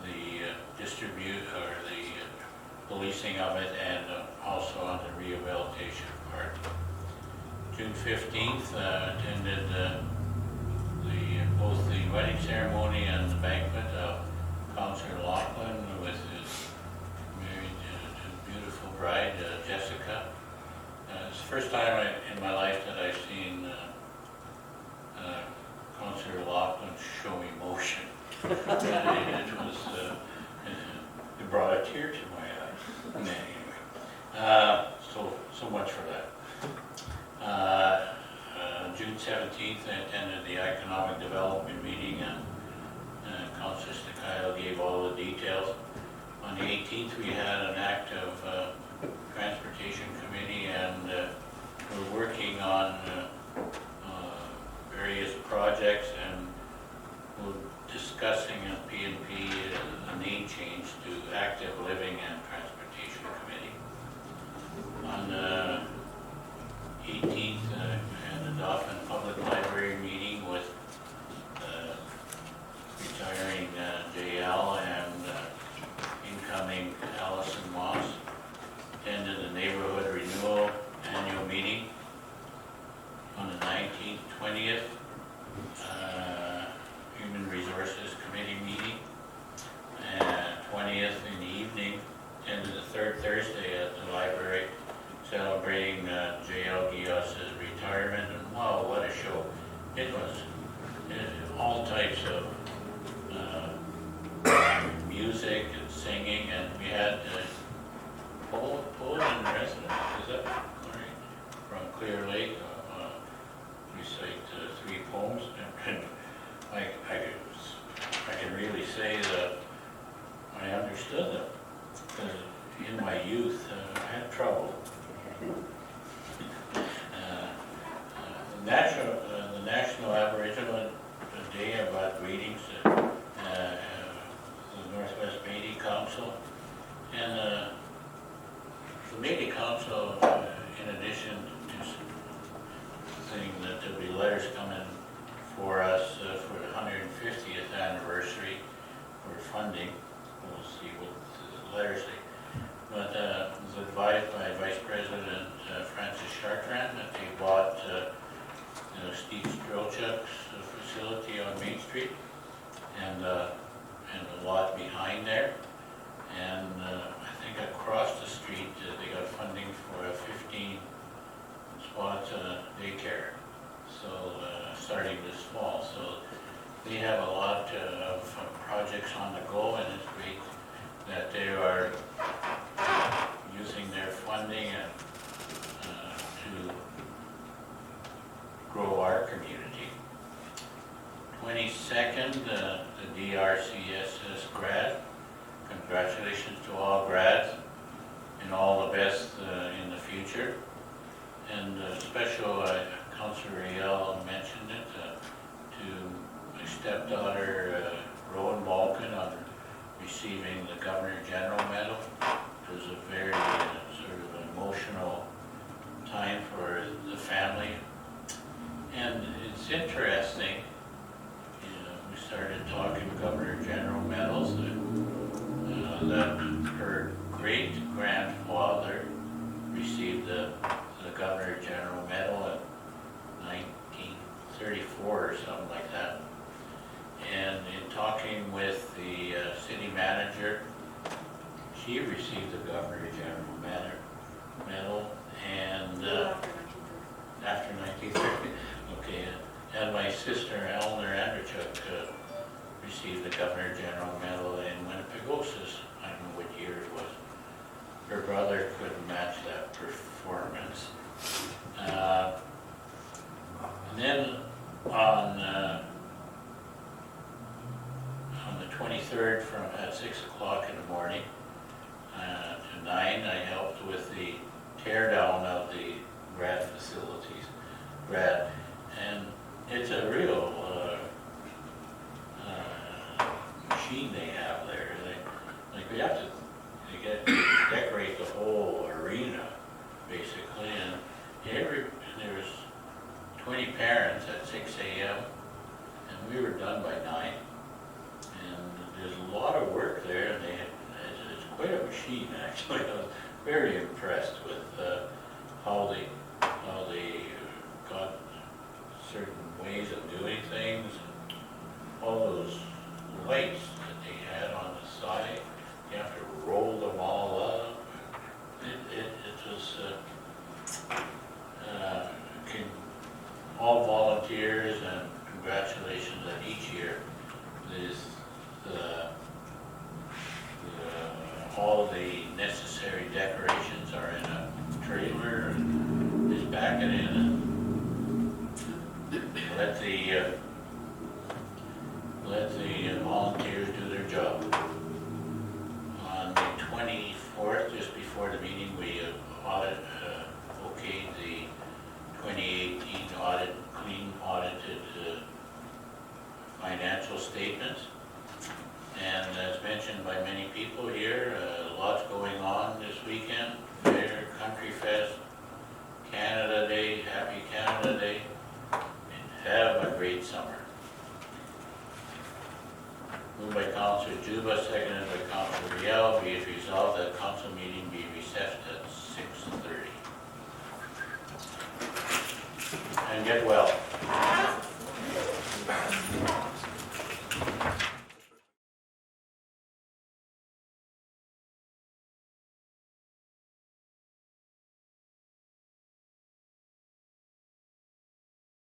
the distribute or the policing of it, and also on the rehabilitation part. June 15th, attended both the wedding ceremony and the banquet of Councillor Laughlin with his married to beautiful bride, Jessica. It's the first time in my life that I've seen Councillor Laughlin show emotion. It brought a tear to my eyes. Anyway, so much for that. June 17th, I attended the Economic Development meeting, and Councillor Stakile gave all the details. On the 18th, we had an active Transportation Committee, and we're working on various projects, and we're discussing at P&P a name change to Active Living and Transportation Committee. On the 18th, I had the Dauphin Public Library meeting with retiring JL and incoming Allison Moss. Attended the Neighborhood Renewal Annual Meeting on the 19th, 20th, Human Resources Committee meeting, and 20th in the evening, attended the third Thursday at the library, celebrating J.L. Gios's retirement, and wow, what a show. It was all types of music and singing, and we had Poland residents, is that right, from Clear Lake, recite 3 poems, and I can really say that I understood them, because in my youth I had trouble. The National Aboriginal Day about greetings at the Northwest Métis Council, and the Métis Council, in addition to saying that there'll be letters coming for us for the 150th anniversary for funding, we'll see what the letters say, but was advised by Vice President Francis Chartrand that they bought Steve Strelchuk's facility on Main Street and the lot behind there, and I think across the street they got funding for a 15 spot daycare, so starting this fall. So they have a lot of projects on the go, and it's great that they are using their funding and to grow our community. 22nd, the DRCSS grad. Congratulations to all grads, and all the best in the future. And special, Councillor Riel mentioned it, to my stepdaughter, Rowan Balkan, on receiving the Governor General Medal. It was a very sort of emotional time for the family. And it's interesting, we started talking Governor General medals, that her great-grandfather received the or something like that. And in talking with the city manager, she received the Governor General Medal, and after 1930, okay, and my sister Eleanor Andrechuk received the Governor General Medal in Winnipegosis. I don't know what year it was. Her brother couldn't match that performance. And then on the 23rd from at 6 o'clock in the morning to 9, I helped with the tear down of the grad facilities, and it's a real machine they have there. We have to decorate the whole arena, basically, and there was 20 parents at 6 a.m. and we were done by 9. And there's a lot of work there, and it's quite a machine, actually. I was very impressed with how they got certain ways of doing things, and all those lights that they had on the side. You have to roll them all up. It was all volunteers, and congratulations on each year. All the necessary decorations are in a trailer, and just back it in and let the volunteers do their job. On the 24th, just before the meeting, we okayed the 2018 clean audited financial statements. And as mentioned by many people here, lots going on this weekend. Fair, Country Fest, Canada Day, Happy Canada Day, and have a great summer. Moved by Councillor Juba, seconded by Councillor Riel. Be it resolved that council meeting be recessed at 6:30. And get well.